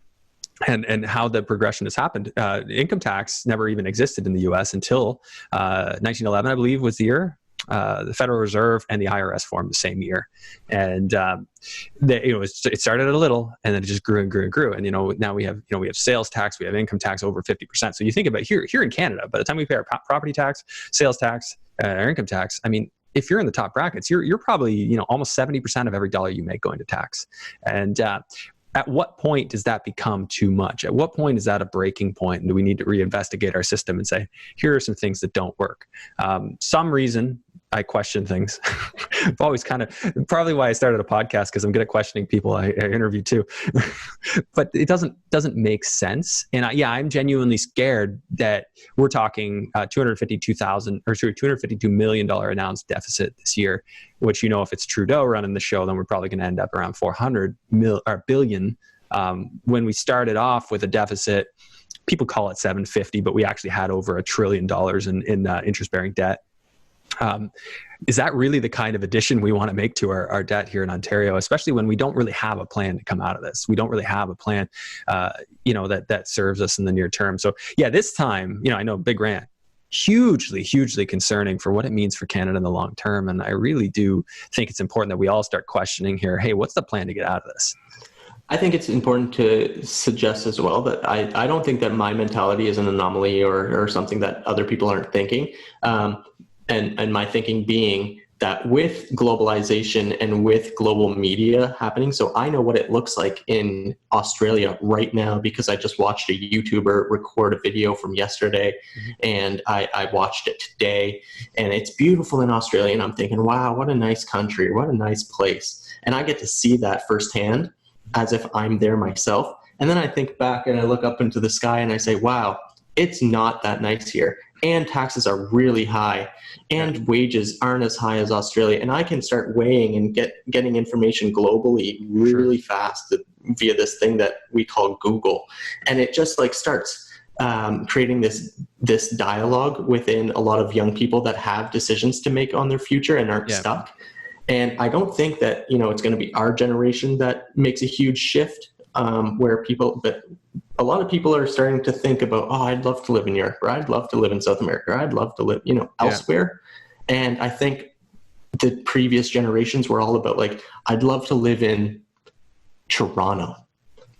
and how the progression has happened. Income tax never even existed in the U.S. until 1911, I believe, was the year. The Federal Reserve and the IRS formed the same year, and it started at a little, and then it just grew and grew and grew. And now we have sales tax, we have income tax over 50%. So you think about here in Canada, by the time we pay our property tax, sales tax, our income tax, I mean, if you're in the top brackets, you're probably almost 70% of every dollar you make going to tax. And at what point does that become too much? At what point is that a breaking point? And do we need to reinvestigate our system and say, here are some things that don't work? Some reason I question things. I've always probably why I started a podcast, because I'm good at questioning people I interview too. But it doesn't make sense. And I'm genuinely scared that we're talking $252 million announced deficit this year, which, if it's Trudeau running the show, then we're probably going to end up around 400 billion. When we started off with a deficit, people call it 750, but we actually had over $1 trillion in interest-bearing debt. Is that really the kind of addition we want to make to our debt here in Ontario, especially when we don't really have a plan to come out of this? We don't really have a plan, that serves us in the near term. So this time, I know big rant, hugely, hugely concerning for what it means for Canada in the long term. And I really do think it's important that we all start questioning here, hey, what's the plan to get out of this? I think it's important to suggest as well that I don't think that my mentality is an anomaly or something that other people aren't thinking. And my thinking being that with globalization and with global media happening, so I know what it looks like in Australia right now because I just watched a YouTuber record a video from yesterday, and I watched it today, and it's beautiful in Australia, and I'm thinking, wow, what a nice country, what a nice place. And I get to see that firsthand as if I'm there myself. And then I think back and I look up into the sky and I say, wow, it's not that nice here. And taxes are really high, and wages aren't as high as Australia. And I can start weighing and getting information globally really fast via this thing that we call Google. And it just starts creating this dialogue within a lot of young people that have decisions to make on their future and aren't stuck. And I don't think that, it's going to be our generation that makes a huge shift but a lot of people are starting to think about, I'd love to live in Europe, or I'd love to live in South America, or I'd love to live, elsewhere. And I think the previous generations were all about I'd love to live in Toronto,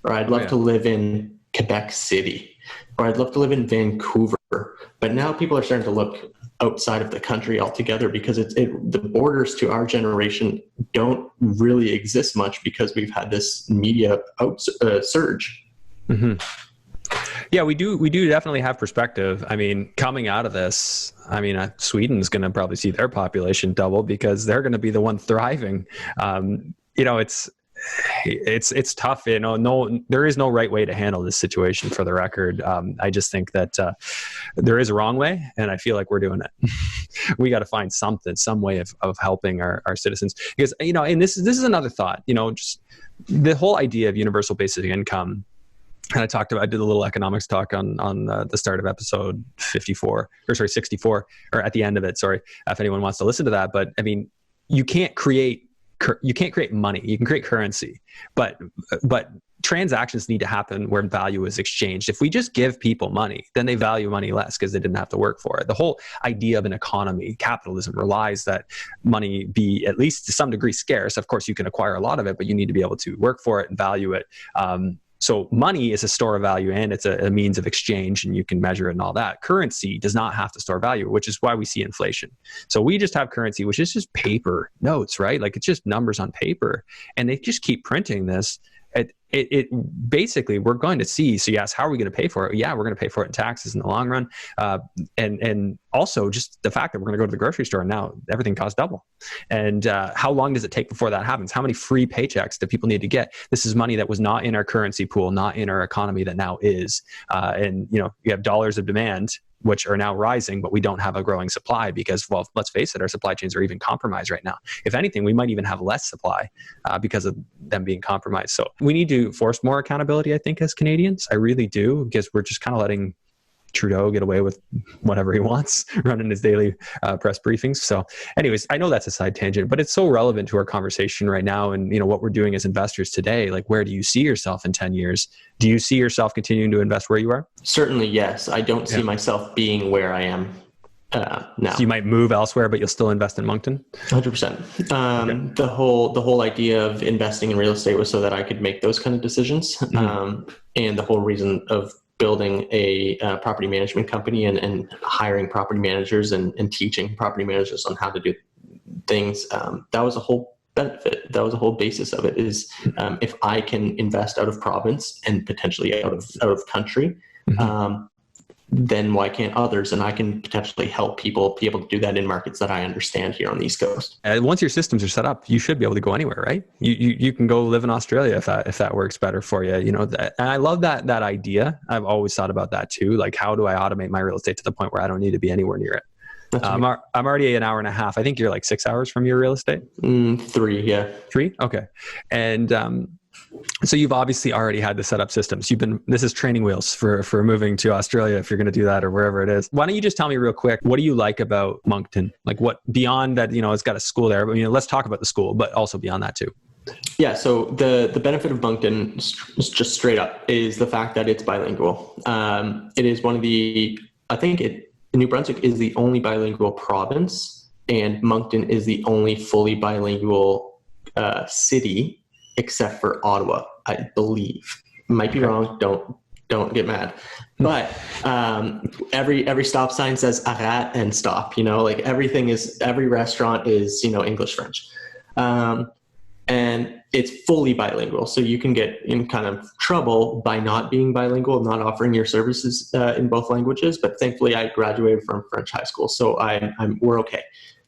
or I'd love to live in Quebec City, or I'd love to live in Vancouver. But now people are starting to look outside of the country altogether because the borders to our generation don't really exist much because we've had this media surge. Mm-hmm. Yeah, we do definitely have perspective. I mean, coming out of this, Sweden's going to probably see their population double because they're going to be the one thriving. It's tough. There is no right way to handle this situation, for the record. I just think that there is a wrong way, and I feel like we're doing it. We got to find some way of helping our citizens, because, and this is another thought, just the whole idea of universal basic income. And I did a little economics talk on the start of episode 64, or at the end of it. Sorry, if anyone wants to listen to that. But you can't create money. You can create currency, but transactions need to happen where value is exchanged. If we just give people money, then they value money less because they didn't have to work for it. The whole idea of an economy, capitalism, relies that money be at least to some degree scarce. Of course, you can acquire a lot of it, but you need to be able to work for it and value it. So money is a store of value, and it's a means of exchange, and you can measure it and all that. Currency does not have to store value, which is why we see inflation. So we just have currency, which is just paper notes, right? It's just numbers on paper, and they just keep printing this. It basically, we're going to see. So yes, how are we going to pay for it? Yeah, we're going to pay for it in taxes in the long run, and also just the fact that we're going to go to the grocery store and now everything costs double. And how long does it take before that happens? How many free paychecks do people need to get? This is money that was not in our currency pool, not in our economy, that now is. And you have dollars of demand, which are now rising, but we don't have a growing supply because, well, let's face it, our supply chains are even compromised right now. If anything, we might even have less supply because of them being compromised. So we need to force more accountability, I think, as Canadians. I really do, because we're just kind of letting Trudeau get away with whatever he wants running his daily press briefings. So anyways, I know that's a side tangent, but it's so relevant to our conversation right now and, what we're doing as investors today. Like, where do you see yourself in 10 years? Do you see yourself continuing to invest where you are? Certainly, yes. I don't see myself being where I am now. So you might move elsewhere, but you'll still invest in Moncton? 100%. Okay. The whole idea of investing in real estate was so that I could make those kind of decisions. And the whole reason of building a property management company and hiring property managers and teaching property managers on how to do things, that was a whole benefit. That was the whole basis of it is if I can invest out of province and potentially out of country, then why can't others? And I can potentially help people be able to do that in markets that I understand here on the East Coast. Once your systems are set up, you should be able to go anywhere, right? You can go live in Australia if that works better for you. And I love that idea. I've always thought about that too. Like, how do I automate my real estate to the point where I don't need to be anywhere near it? I'm already an hour and a half. I think you're like 6 hours from your real estate. 3, yeah. 3? Okay. And so you've obviously already had to set up systems. This is training wheels for moving to Australia if you're going to do that or wherever it is. Why don't you just tell me real quick, what do you like about Moncton? Like, what beyond that, it's got a school there, but let's talk about the school, but also beyond that too. Yeah, so the benefit of Moncton, just straight up, is the fact that it's bilingual. It is one of New Brunswick is the only bilingual province, and Moncton is the only fully bilingual city, except for Ottawa, I believe. Might be wrong. Don't get mad. But every stop sign says arrête and stop. Like every restaurant is English, French, and it's fully bilingual. So you can get in kind of trouble by not being bilingual, not offering your services in both languages. But thankfully, I graduated from French high school, so we're okay.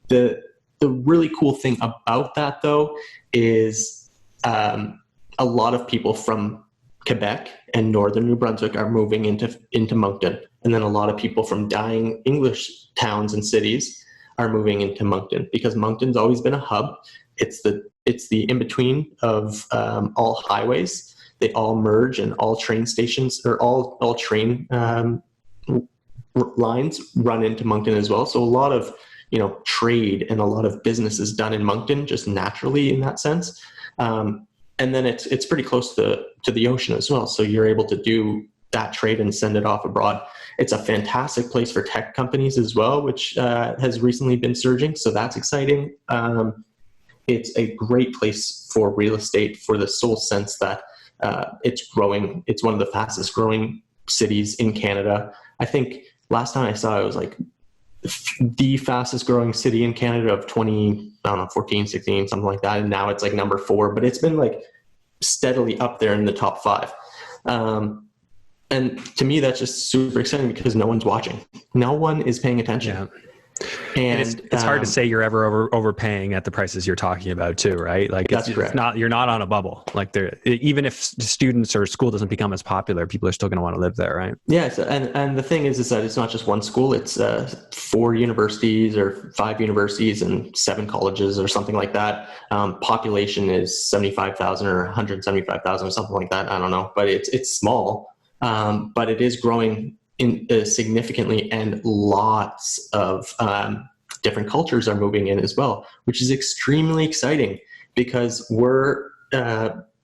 The really cool thing about that though is a lot of people from Quebec and northern New Brunswick are moving into Moncton. And then a lot of people from dying English towns and cities are moving into Moncton because Moncton's always been a hub. It's the in-between of all highways. They all merge and all train stations or all train lines run into Moncton as well. So a lot of trade and a lot of business is done in Moncton just naturally in that sense. And then it's pretty close to the ocean as well. So you're able to do that trade and send it off abroad. It's a fantastic place for tech companies as well, which has recently been surging. So that's exciting. It's a great place for real estate for the sole sense that it's growing. It's one of the fastest growing cities in Canada. I think last time I saw it was like the fastest growing city in Canada of 14, 16, something like that. And now it's like number 4, but it's been like steadily up there in the top 5. And to me, that's just super exciting because no one's watching. No one is paying attention. Yeah. And it's hard to say you're ever overpaying at the prices you're talking about too, right? Like you're not on a bubble. Like even if students or school doesn't become as popular, people are still going to want to live there, right? Yes, and the thing is that it's not just one school. It's 4 universities or 5 universities and 7 colleges or something like that. Population is 75,000 or 175,000 or something like that. I don't know, but it's small, but it is growing significantly, and lots of different cultures are moving in as well, which is extremely exciting because we're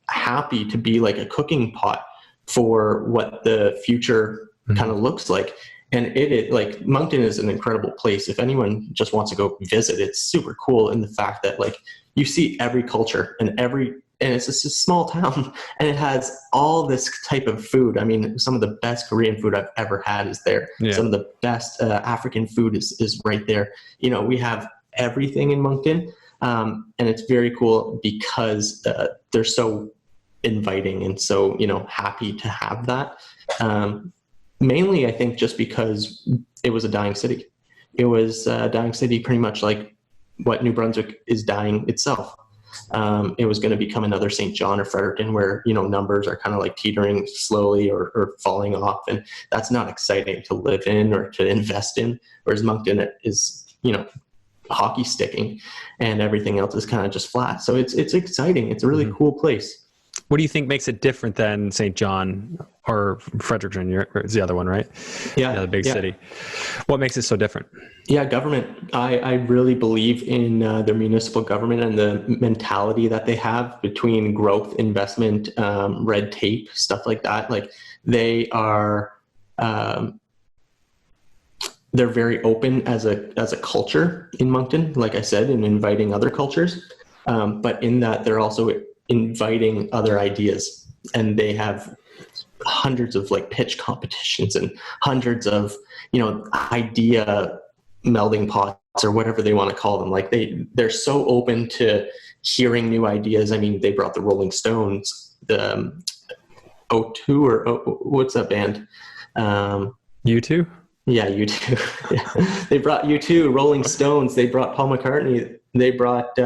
happy to be like a cooking pot for what the future kind of looks like. And it like Moncton is an incredible place. If anyone just wants to go visit, it's super cool in the fact that like you see every culture and it's just a small town, and it has all this type of food. I mean, some of the best Korean food I've ever had is there. Yeah. Some of the best African food is right there. We have everything in Moncton, and it's very cool because they're so inviting and so happy to have that. Mainly, I think, just because it was a dying city. It was a dying city, pretty much like what New Brunswick is dying itself. It was going to become another St. John or Fredericton where, numbers are kind of like teetering slowly or falling off. And that's not exciting to live in or to invest in. Whereas Moncton is, hockey sticking and everything else is kind of just flat. So it's exciting. It's a really cool place. What do you think makes it different than St. John or Fredericton? Is the other one, right? Yeah. The big city. What makes it so different? Yeah, government. I really believe in their municipal government and the mentality that they have between growth, investment, red tape, stuff like that. Like they are, they're very open as a culture in Moncton, like I said, and inviting other cultures. But in that, they're also inviting other ideas, and they have hundreds of like pitch competitions and hundreds of, idea melding pots or whatever they want to call them. Like they're so open to hearing new ideas. I mean, they brought the Rolling Stones, the O2 or what's that band? U2? Yeah, U2. Yeah. They brought U2, Rolling Stones. They brought Paul McCartney. They brought,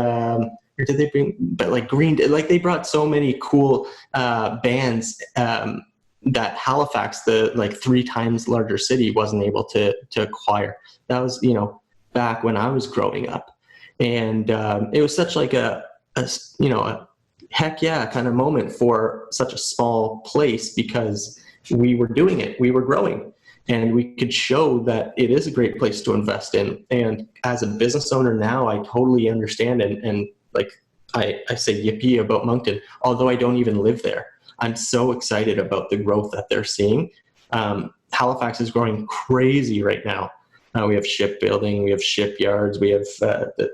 or did they bring, but like Green, like they brought so many cool bands that Halifax, the like 3 times larger city, wasn't able to acquire. That was, back when I was growing up. And it was such like a heck yeah kind of moment for such a small place, because we were doing it, we were growing, and we could show that it is a great place to invest in. And as a business owner now, I totally understand and like I say yippee about Moncton, although I don't even live there. I'm so excited about the growth that they're seeing. Halifax is growing crazy right now. We have shipbuilding, we have shipyards, we have the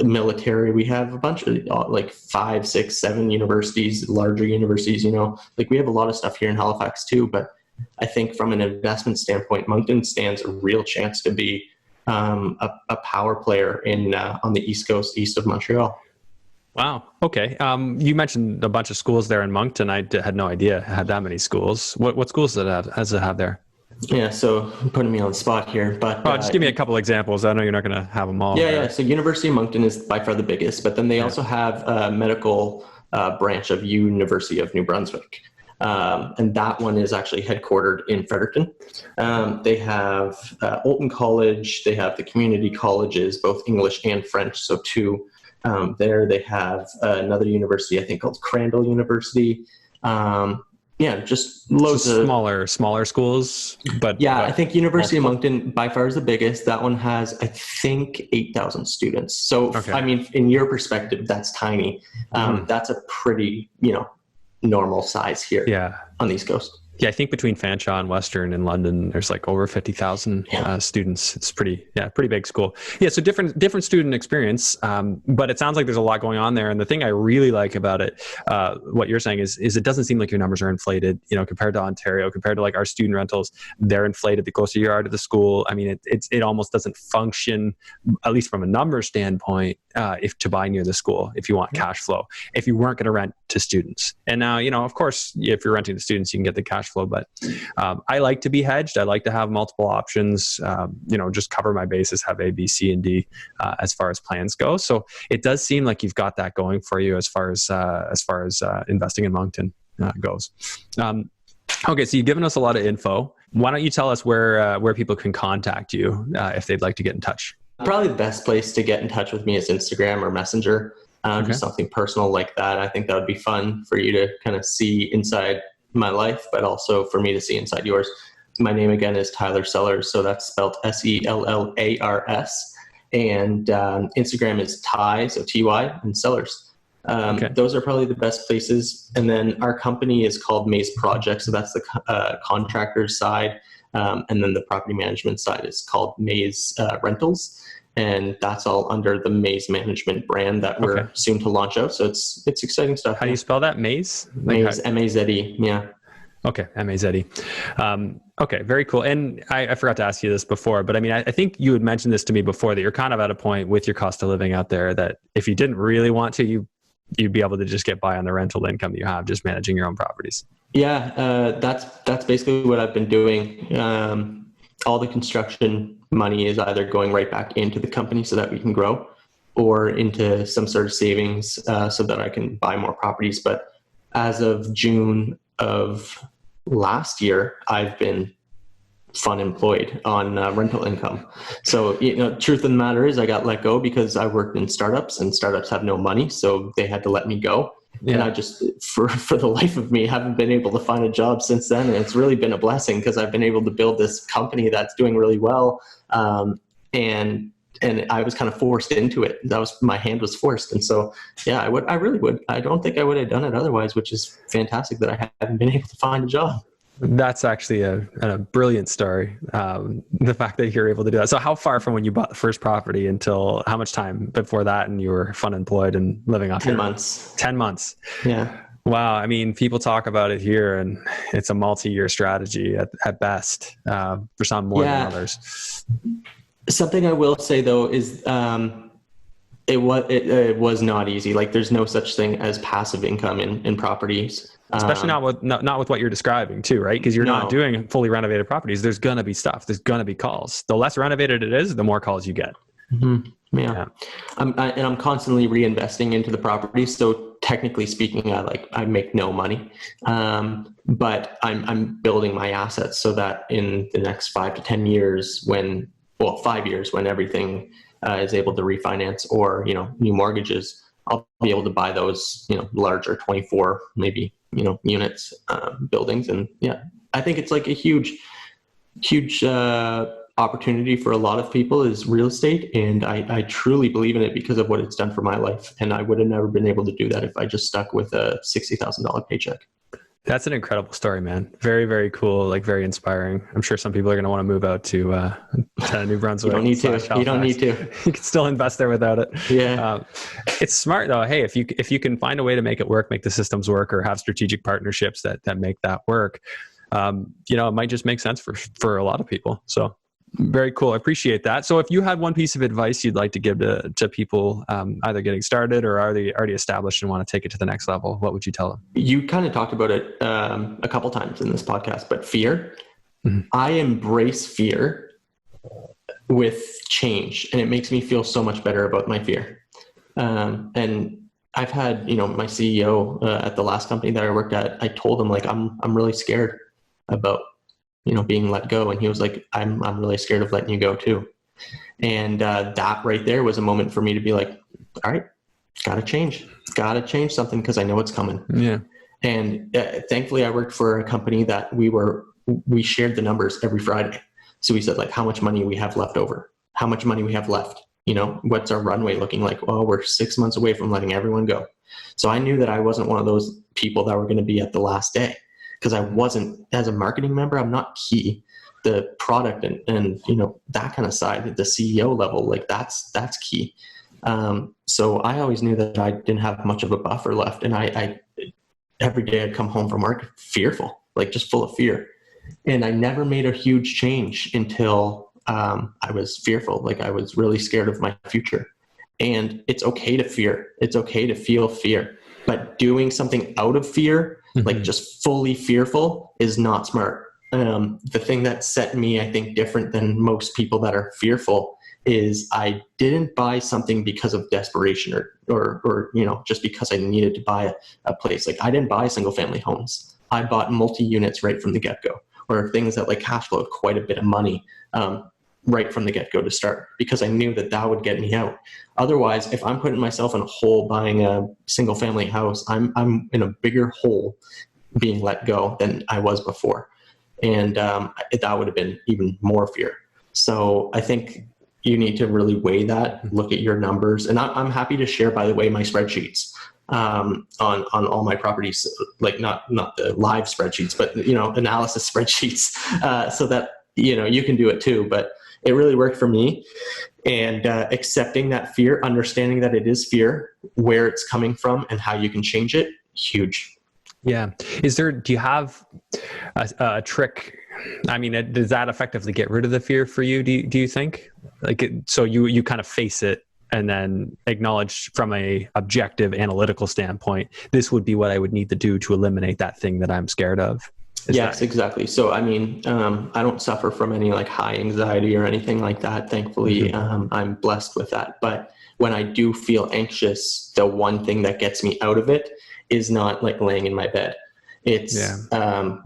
military. We have a bunch of like 5, 6, 7 universities, larger universities. Like we have a lot of stuff here in Halifax too. But I think from an investment standpoint, Moncton stands a real chance to be a power player on the East Coast, east of Montreal. Wow. Okay. You mentioned a bunch of schools there in Moncton. I had no idea it had that many schools. What schools does it have there? Yeah, so putting me on the spot here, but just give me a couple examples. I know you're not going to have them all. Yeah. So University of Moncton is by far the biggest, but then they also have a medical branch of University of New Brunswick. And that one is actually headquartered in Fredericton. They have Olton College. They have the community colleges, both English and French. So 2 there. They have another university, I think, called Crandall University. Just loads of smaller schools. But I think University of Moncton by far is the biggest. That one has, I think, 8,000 students. So, okay. I mean, in your perspective, that's tiny. That's a pretty, normal size here on the East Coast. Yeah, I think between Fanshawe and Western in London, there's like over 50,000 students. It's pretty big school. Yeah, so different student experience, but it sounds like there's a lot going on there. And the thing I really like about it, what you're saying is it doesn't seem like your numbers are inflated, compared to Ontario, compared to like our student rentals. They're inflated the closer you are to the school. I mean, it almost doesn't function, at least from a number standpoint, if to buy near the school, if you want cash flow, if you weren't going to rent to students. And now, of course, if you're renting to students, you can get the cash flow, but I like to be hedged. I like to have multiple options, just cover my bases, have A, B, C, and D as far as plans go. So it does seem like you've got that going for you as far as investing in Moncton goes. Okay, so you've given us a lot of info. Why don't you tell us where people can contact you if they'd like to get in touch? Probably the best place to get in touch with me is Instagram or Messenger. Just something personal like that. I think that would be fun for you to kind of see inside my life, but also for me to see inside yours. My name again is Tyler Sellars, so that's spelled Sellars, and Instagram is Ty, so Ty, and Sellars. Those are probably the best places. And then our company is called Maze Project, so that's the contractor side, and then the property management side is called Maze Rentals. And that's all under the Maze Management brand that we're soon to launch out. So it's exciting stuff. How do you spell that? Maze? Maze, M-A-Z-E, yeah. Okay, M-A-Z-E. Okay, very cool. And I forgot to ask you this before, but I mean, I think you had mentioned this to me before, that you're kind of at a point with your cost of living out there that if you didn't really want to, you'd be able to just get by on the rental income you have, just managing your own properties. Yeah, that's basically what I've been doing. All the construction money is either going right back into the company so that we can grow, or into some sort of savings so that I can buy more properties. But as of June of last year, I've been FUNemployed on rental income. So, truth of the matter is I got let go because I worked in startups, and startups have no money. So they had to let me go. And I just, for the life of me, haven't been able to find a job since then. And it's really been a blessing because I've been able to build this company that's doing really well. And I was kind of forced into it. My hand was forced. And so, yeah, I really would. I don't think I would have done it otherwise, which is fantastic that I haven't been able to find a job. That's actually a brilliant story. The fact that you're able to do that. So how far from when you bought the first property until how much time before that and you were FUNemployed and living off 10 months. 10 months. Yeah. Wow. I mean, people talk about it here and it's a multi-year strategy at best, for some more than others. Something I will say though is, it was not easy. Like there's no such thing as passive income in properties. Especially not with what you're describing too, right? Because you're not doing fully renovated properties. There's going to be stuff. There's going to be calls. The less renovated it is, the more calls you get. Mm-hmm. Yeah. I'm constantly reinvesting into the property. So technically speaking, I make no money. But I'm building my assets so that in the next 5 to 10 years 5 years when everything is able to refinance or, new mortgages, I'll be able to buy those, larger 24, maybe, units, buildings. And yeah, I think it's like a huge opportunity for a lot of people is real estate. And I truly believe in it because of what it's done for my life. And I would have never been able to do that if I just stuck with a $60,000 paycheck. That's an incredible story, man. Very, very cool. Like very inspiring. I'm sure some people are going to want to move out to New Brunswick. You don't need to. You don't need to. You can still invest there without it. Yeah. It's smart though. Hey, if you can find a way to make it work, make the systems work, or have strategic partnerships that make that work, it might just make sense for a lot of people. So very cool. I appreciate that. So if you had one piece of advice you'd like to give to people either getting started or are they already established and want to take it to the next level, what would you tell them? You kind of talked about it a couple times in this podcast, but fear. Mm-hmm. I embrace fear with change, and it makes me feel so much better about my fear. And I've had, my CEO at the last company that I worked at, I told him I'm really scared about being let go. And he was like, I'm really scared of letting you go too. And that right there was a moment for me to be like, all right, gotta change something because I know it's coming. Yeah. And thankfully I worked for a company that we shared the numbers every Friday. So we said how much money we have left over, how much money we have left, what's our runway looking like? Oh, we're 6 months away from letting everyone go. So I knew that I wasn't one of those people that were going to be at the last day. Because I wasn't, as a marketing member, I'm not key. The product and that kind of side, the CEO level, that's key. So I always knew that I didn't have much of a buffer left, and I every day I'd come home from work fearful, just full of fear, and I never made a huge change until I was fearful. I was really scared of my future, and it's okay to fear. It's okay to feel fear, but doing something out of fear. Just fully fearful is not smart. The thing that set me, I think, different than most people that are fearful is I didn't buy something because of desperation or just because I needed to buy a place. I didn't buy single family homes. I bought multi-units right from the get-go, or things that cash flowed quite a bit of money right from the get-go to start, because I knew that would get me out. Otherwise, if I'm putting myself in a hole buying a single family house, I'm in a bigger hole being let go than I was before. And that would have been even more fear. So I think you need to really weigh that, look at your numbers. And I'm happy to share, by the way, my spreadsheets on all my properties, not the live spreadsheets, but, analysis spreadsheets, so that, you can do it too. But it really worked for me. And accepting that fear, understanding that it is fear, where it's coming from and how you can change it, huge. Yeah. Do you have a trick? I mean, does that effectively get rid of the fear for you? Do you think so you kind of face it and then acknowledge from a objective analytical standpoint, this would be what I would need to do to eliminate that thing that I'm scared of? Yes, exactly. So, I mean, I don't suffer from any high anxiety or anything like that. Thankfully, I'm blessed with that. But when I do feel anxious, the one thing that gets me out of it is not laying in my bed. It's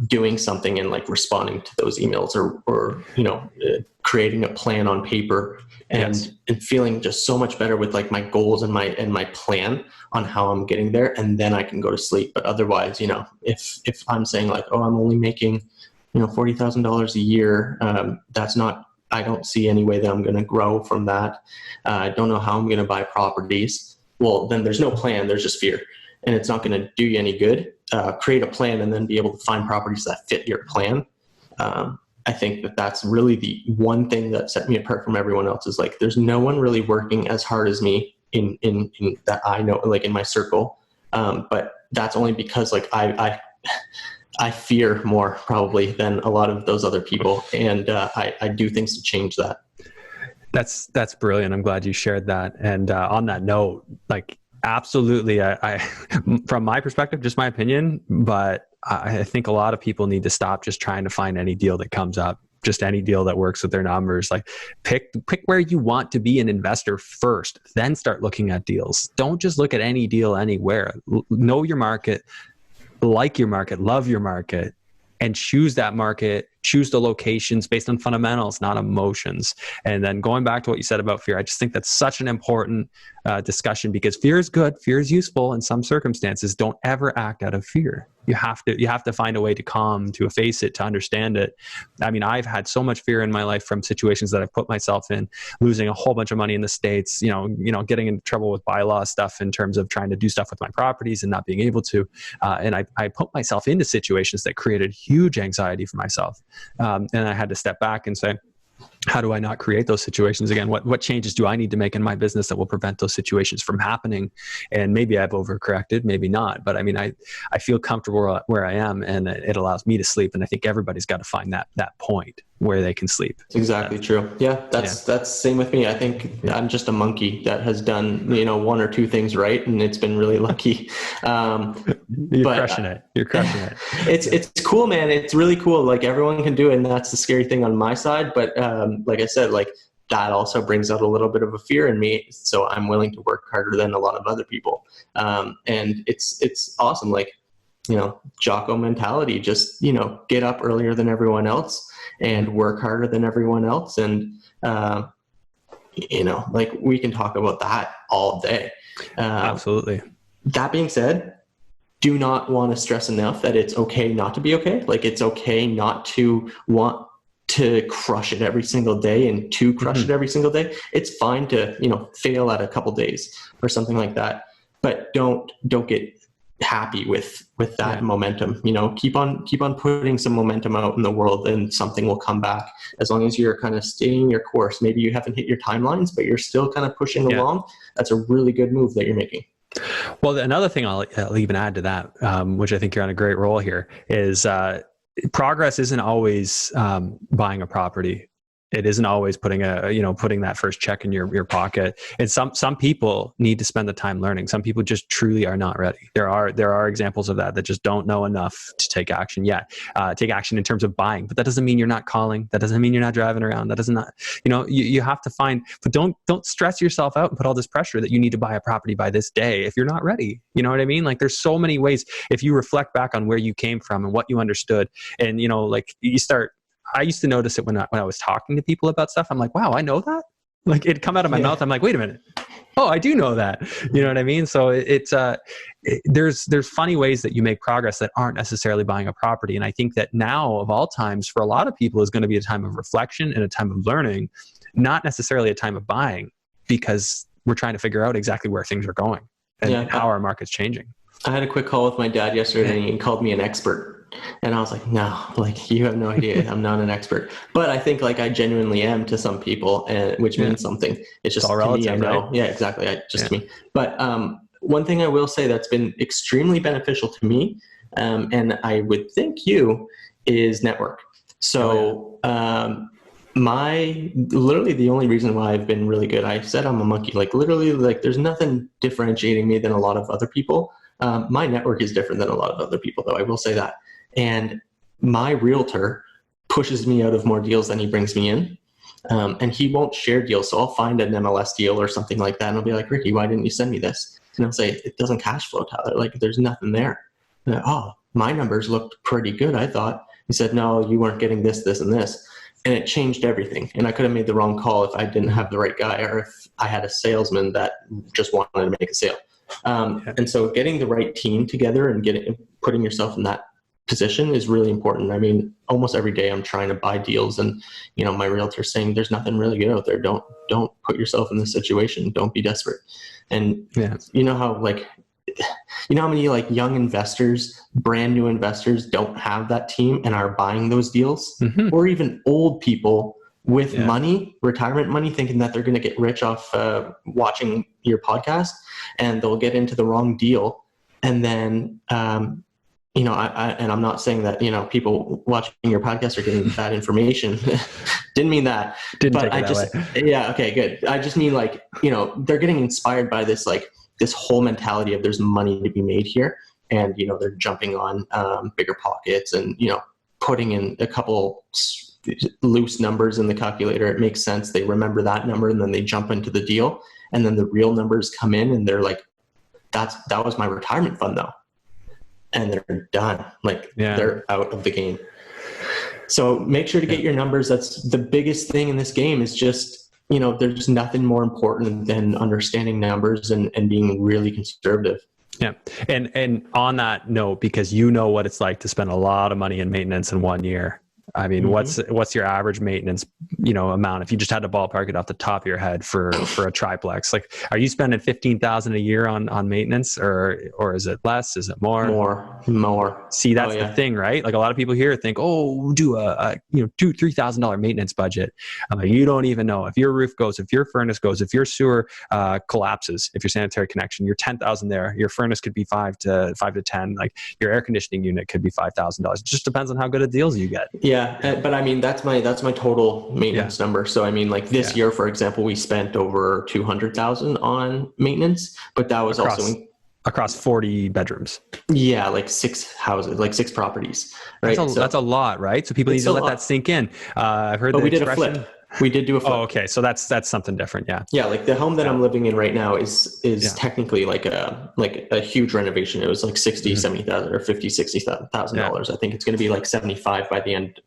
doing something and like responding to those emails or creating a plan on paper and feeling just so much better with like my goals and my plan on how I'm getting there. And then I can go to sleep. But otherwise, if I'm saying like, oh, I'm only making, $40,000 a year, I don't see any way that I'm going to grow from that. I don't know how I'm going to buy properties. Well, then there's no plan. There's just fear. And it's not going to do you any good. Create a plan and then be able to find properties that fit your plan. I think that's really the one thing that set me apart from everyone else is like, there's no one really working as hard as me in that I know, like in my circle. But that's only because like I fear more probably than a lot of those other people. And I do things to change that. That's brilliant. I'm glad you shared that. And on that note, like, absolutely. I from my perspective, just my opinion, but I think a lot of people need to stop just trying to find any deal that comes up, just any deal that works with their numbers. Like pick where you want to be an investor first, then start looking at deals. Don't just look at any deal anywhere. Know your market, like your market, love your market, and choose that market, choose the locations based on fundamentals, not emotions. And then going back to what you said about fear, I just think that's such an important discussion because fear is good. Fear is useful in some circumstances. Don't ever act out of fear. You have to find a way to calm, to face it, to understand it. I mean, I've had so much fear in my life from situations that I've put myself in, losing a whole bunch of money in the States, getting into trouble with bylaw stuff in terms of trying to do stuff with my properties and not being able to. And I put myself into situations that created huge anxiety for myself. And I had to step back and say, how do I not create those situations again? What changes do I need to make in my business that will prevent those situations from happening? And maybe I've overcorrected, maybe not. But I mean, I feel comfortable where I am and it allows me to sleep. And I think everybody's got to find that point where they can sleep. It's exactly true. Yeah, that's same with me. I think I'm just a monkey that has done, one or two things right. And it's been really lucky. You're crushing it. It's cool, man. It's really cool. Like everyone can do it. And that's the scary thing on my side. But like I said, like that also brings out a little bit of a fear in me. So I'm willing to work harder than a lot of other people. And it's awesome. Like, Jocko mentality, just, get up earlier than everyone else and work harder than everyone else. And, like we can talk about that all day. Absolutely. That being said, do not want to stress enough that it's okay not to be okay. Like it's okay not to want to crush it every single day and to crush it every single day. It's fine to, fail at a couple days or something like that, but don't get happy with that momentum. Keep on putting some momentum out in the world and something will come back as long as you're kind of staying your course. Maybe you haven't hit your timelines, but you're still kind of pushing along. That's a really good move that you're making. Well, another thing I'll even add to that, which I think you're on a great roll here, is progress isn't always buying a property. It isn't always putting that first check in your pocket. And some people need to spend the time learning. Some people just truly are not ready. There are examples of that just don't know enough to take action yet. Take action in terms of buying, but that doesn't mean you're not calling. That doesn't mean you're not driving around. That does not, you have to find, but don't stress yourself out and put all this pressure that you need to buy a property by this day if you're not ready. You know what I mean? Like there's so many ways if you reflect back on where you came from and what you understood and, like you start, I used to notice it when I was talking to people about stuff. I'm like, wow, I know that. Like it'd come out of my mouth. I'm like, wait a minute. Oh, I do know that. You know what I mean? So there's funny ways that you make progress that aren't necessarily buying a property. And I think that now of all times for a lot of people is going to be a time of reflection and a time of learning, not necessarily a time of buying because we're trying to figure out exactly where things are going and how our market's changing. I had a quick call with my dad yesterday and he called me an expert. And I was like, no, like you have no idea. I'm not an expert, but I think like I genuinely am to some people, and which means something. It's just all relative, to me, I know. Right? Yeah, exactly. To me. But one thing I will say that's been extremely beneficial to me, and I would think you, is network. So literally the only reason why I've been really good, I said I'm a monkey. Like literally, like there's nothing differentiating me than a lot of other people. My network is different than a lot of other people, though. I will say that. And my realtor pushes me out of more deals than he brings me in. And he won't share deals. So I'll find an MLS deal or something like that. And I'll be like, Ricky, why didn't you send me this? And I'll say, it doesn't cash flow, Tyler. Like there's nothing there. Like, oh, my numbers looked pretty good, I thought. He said, no, you weren't getting this, this, and this. And it changed everything. And I could have made the wrong call if I didn't have the right guy, or if I had a salesman that just wanted to make a sale. And so getting the right team together and putting yourself in that position is really important. I mean, almost every day I'm trying to buy deals, and my realtor's saying there's nothing really good out there. Don't put yourself in this situation. Don't be desperate. And you know how many young investors, brand new investors, don't have that team and are buying those deals, or even old people with money, retirement money, thinking that they're going to get rich off watching your podcast, and they'll get into the wrong deal. And then, and I'm not saying that, people watching your podcast are getting bad information. Didn't mean that. Okay, good. I just mean they're getting inspired by this, this whole mentality of there's money to be made here. And, they're jumping on bigger pockets and, putting in a couple loose numbers in the calculator. It makes sense. They remember that number, and then they jump into the deal, and then the real numbers come in, and they're like, that was my retirement fund though. And they're done. They're out of the game. So make sure to get your numbers. That's the biggest thing in this game, is just, there's nothing more important than understanding numbers and being really conservative. Yeah. And on that note, because what it's like to spend a lot of money in maintenance in 1 year. I mean, what's your average maintenance, amount? If you just had to ballpark it off the top of your head for a triplex, are you spending $15,000 a year on maintenance, or is it less? Is it more? More. See, that's the thing, right? A lot of people here think, oh, do a $2,000-$3,000 maintenance budget. I'm like, you don't even know if your roof goes, if your furnace goes, if your sewer collapses, if your sanitary connection, you're $10,000 there. Your furnace could be $5 to $10. Your air conditioning unit could be $5,000. It just depends on how good a deals you get. Yeah. But I mean, that's my total maintenance number. So I mean, this year, for example, we spent over $200,000 on maintenance, but that was across 40 bedrooms. Yeah. 6 houses, 6 properties, right? That's a lot, right? So people need to let that sink in. I've heard we did a flip. We did do a flip. Oh, okay. So that's something different. Yeah. Yeah. The home that I'm living in right now is technically a huge renovation. It was $60,000, $70,000 or $50,000, $60,000. I think it's going to be 75 by the end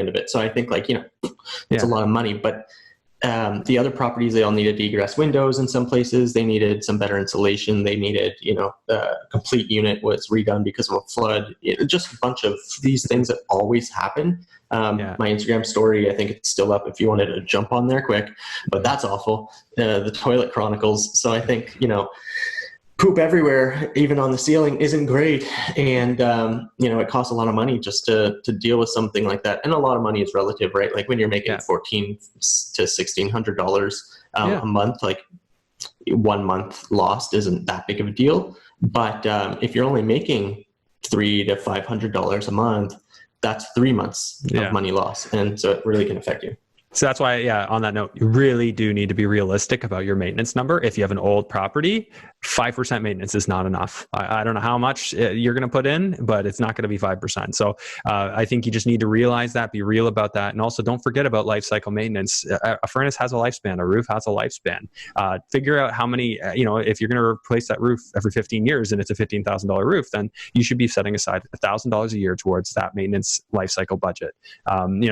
of it. So I think it's a lot of money, but the other properties, they all needed egress windows in some places. They needed some better insulation. They needed, the complete unit was redone because of a flood. Just a bunch of these things that always happen. My Instagram story, I think it's still up if you wanted to jump on there quick, but that's awful. The toilet chronicles. So I think, poop everywhere, even on the ceiling, isn't great. And, it costs a lot of money just to deal with something like that. And a lot of money is relative, right? When you're making $1,400 to $1,600 a month, 1 month lost isn't that big of a deal. But if you're only making $300 to $500 a month, that's 3 months of money lost. And so it really can affect you. So that's why, on that note, you really do need to be realistic about your maintenance number. If you have an old property, 5% maintenance is not enough. I don't know how much you're going to put in, but it's not going to be 5%. So I think you just need to realize that, be real about that. And also don't forget about life cycle maintenance. A furnace has a lifespan, a roof has a lifespan. Figure out how many, if you're going to replace that roof every 15 years and it's a $15,000 roof, then you should be setting aside $1,000 a year towards that maintenance life cycle budget.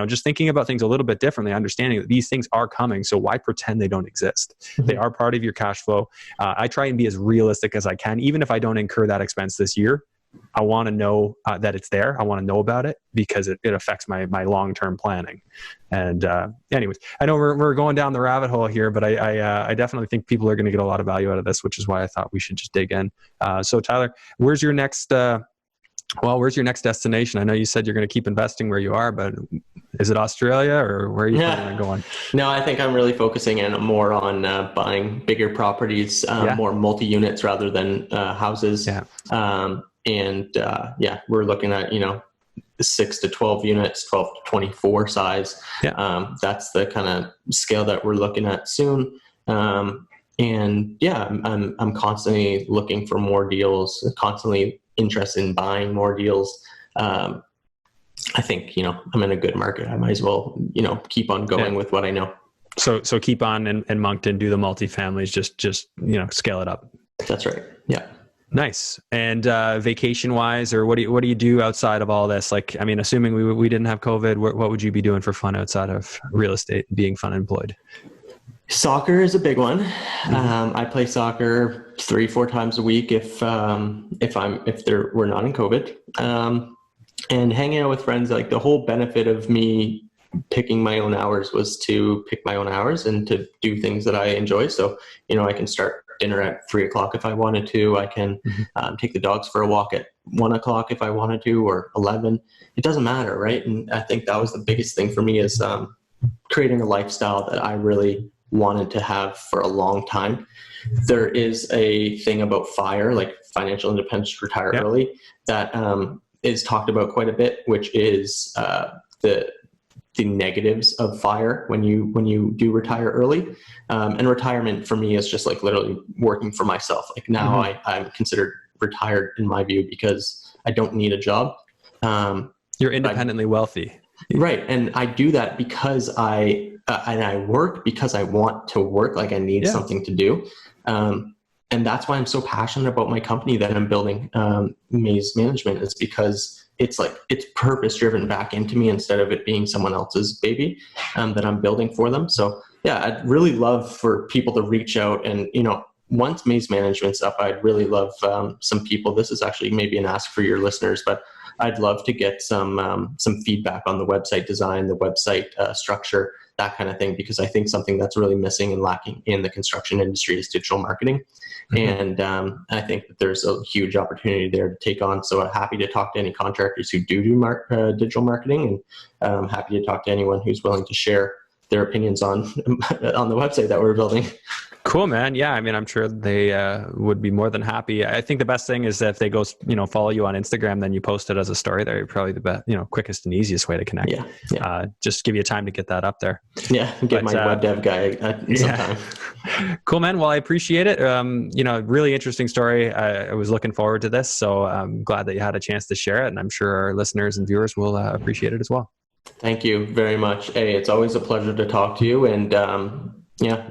Just thinking about things a little bit differently, understanding that these things are coming. So why pretend they don't exist? They are part of your cash flow. I try and be as realistic as I can. Even if I don't incur that expense this year, I want to know that it's there. I want to know about it because it affects my long-term planning. And anyways, I know we're going down the rabbit hole here, but I definitely think people are going to get a lot of value out of this, which is why I thought we should just dig in. So Tyler, where's your next destination? I know you said you're going to keep investing where you are, but is it Australia or where are you planning on going? No, I think I'm really focusing in more on buying bigger properties, more multi-units rather than houses. We're looking at, 6 to 12 units, 12 to 24 size. That's the kind of scale that we're looking at soon. I'm constantly looking for more deals, constantly interested in buying more deals. I think, I'm in a good market. I might as well, keep on going with what I know. So keep on in Moncton, do the multifamilies, just scale it up. That's right. Yeah. Nice. And vacation wise, or what do you do outside of all this? Like, I mean, assuming we didn't have COVID, what would you be doing for fun outside of real estate and being FUNemployed? Soccer is a big one. I play soccer 3-4 times a week if we're not in COVID. And hanging out with friends, like the whole benefit of me picking my own hours was to pick my own hours and to do things that I enjoy. So, I can start dinner at 3:00 if I wanted to. I can take the dogs for a walk at 1:00 if I wanted to, or 11. It doesn't matter, right? And I think that was the biggest thing for me is creating a lifestyle that I really wanted to have for a long time. There is a thing about FIRE, like financial independence, retire early, that is talked about quite a bit, which is the negatives of FIRE when you do retire early. And retirement for me is just like literally working for myself. Like now I'm considered retired in my view because I don't need a job. You're independently wealthy. Right. And I do that because I work because I want to work, like I need something to do. And that's why I'm so passionate about my company that I'm building, Maze Management, is because it's purpose driven back into me instead of it being someone else's baby that I'm building for them. So yeah, I'd really love for people to reach out and, once Maze Management's up, I'd really love some people. This is actually maybe an ask for your listeners, but I'd love to get some feedback on the website design, the website structure, that kind of thing, because I think something that's really missing and lacking in the construction industry is digital marketing. And I think that there's a huge opportunity there to take on. So I'm happy to talk to any contractors who do digital marketing, and I'm happy to talk to anyone who's willing to share their opinions on the website that we're building. Cool, man. Yeah, I mean, I'm sure they would be more than happy. I think the best thing is that if they go, follow you on Instagram, then you post it as a story there. Probably the best, quickest and easiest way to connect. Yeah. Just give you time to get that up there. Yeah, get my web dev guy sometime. Cool, man. Well, I appreciate it. Really interesting story. I was looking forward to this, so I'm glad that you had a chance to share it, and I'm sure our listeners and viewers will appreciate it as well. Thank you very much. Hey, it's always a pleasure to talk to you, and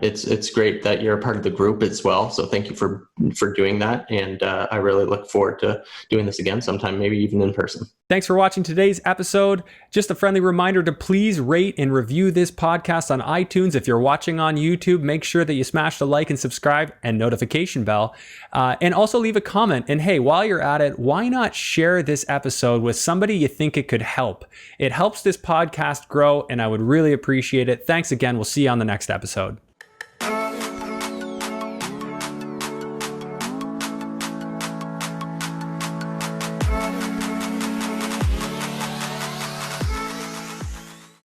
it's great that you're a part of the group as well. So thank you for doing that. And I really look forward to doing this again sometime, maybe even in person. Thanks for watching today's episode. Just a friendly reminder to please rate and review this podcast on iTunes. If you're watching on YouTube, make sure that you smash the like and subscribe and notification bell. And also leave a comment. And hey, while you're at it, why not share this episode with somebody you think it could help? It helps this podcast grow, and I would really appreciate it. Thanks again. We'll see you on the next episode.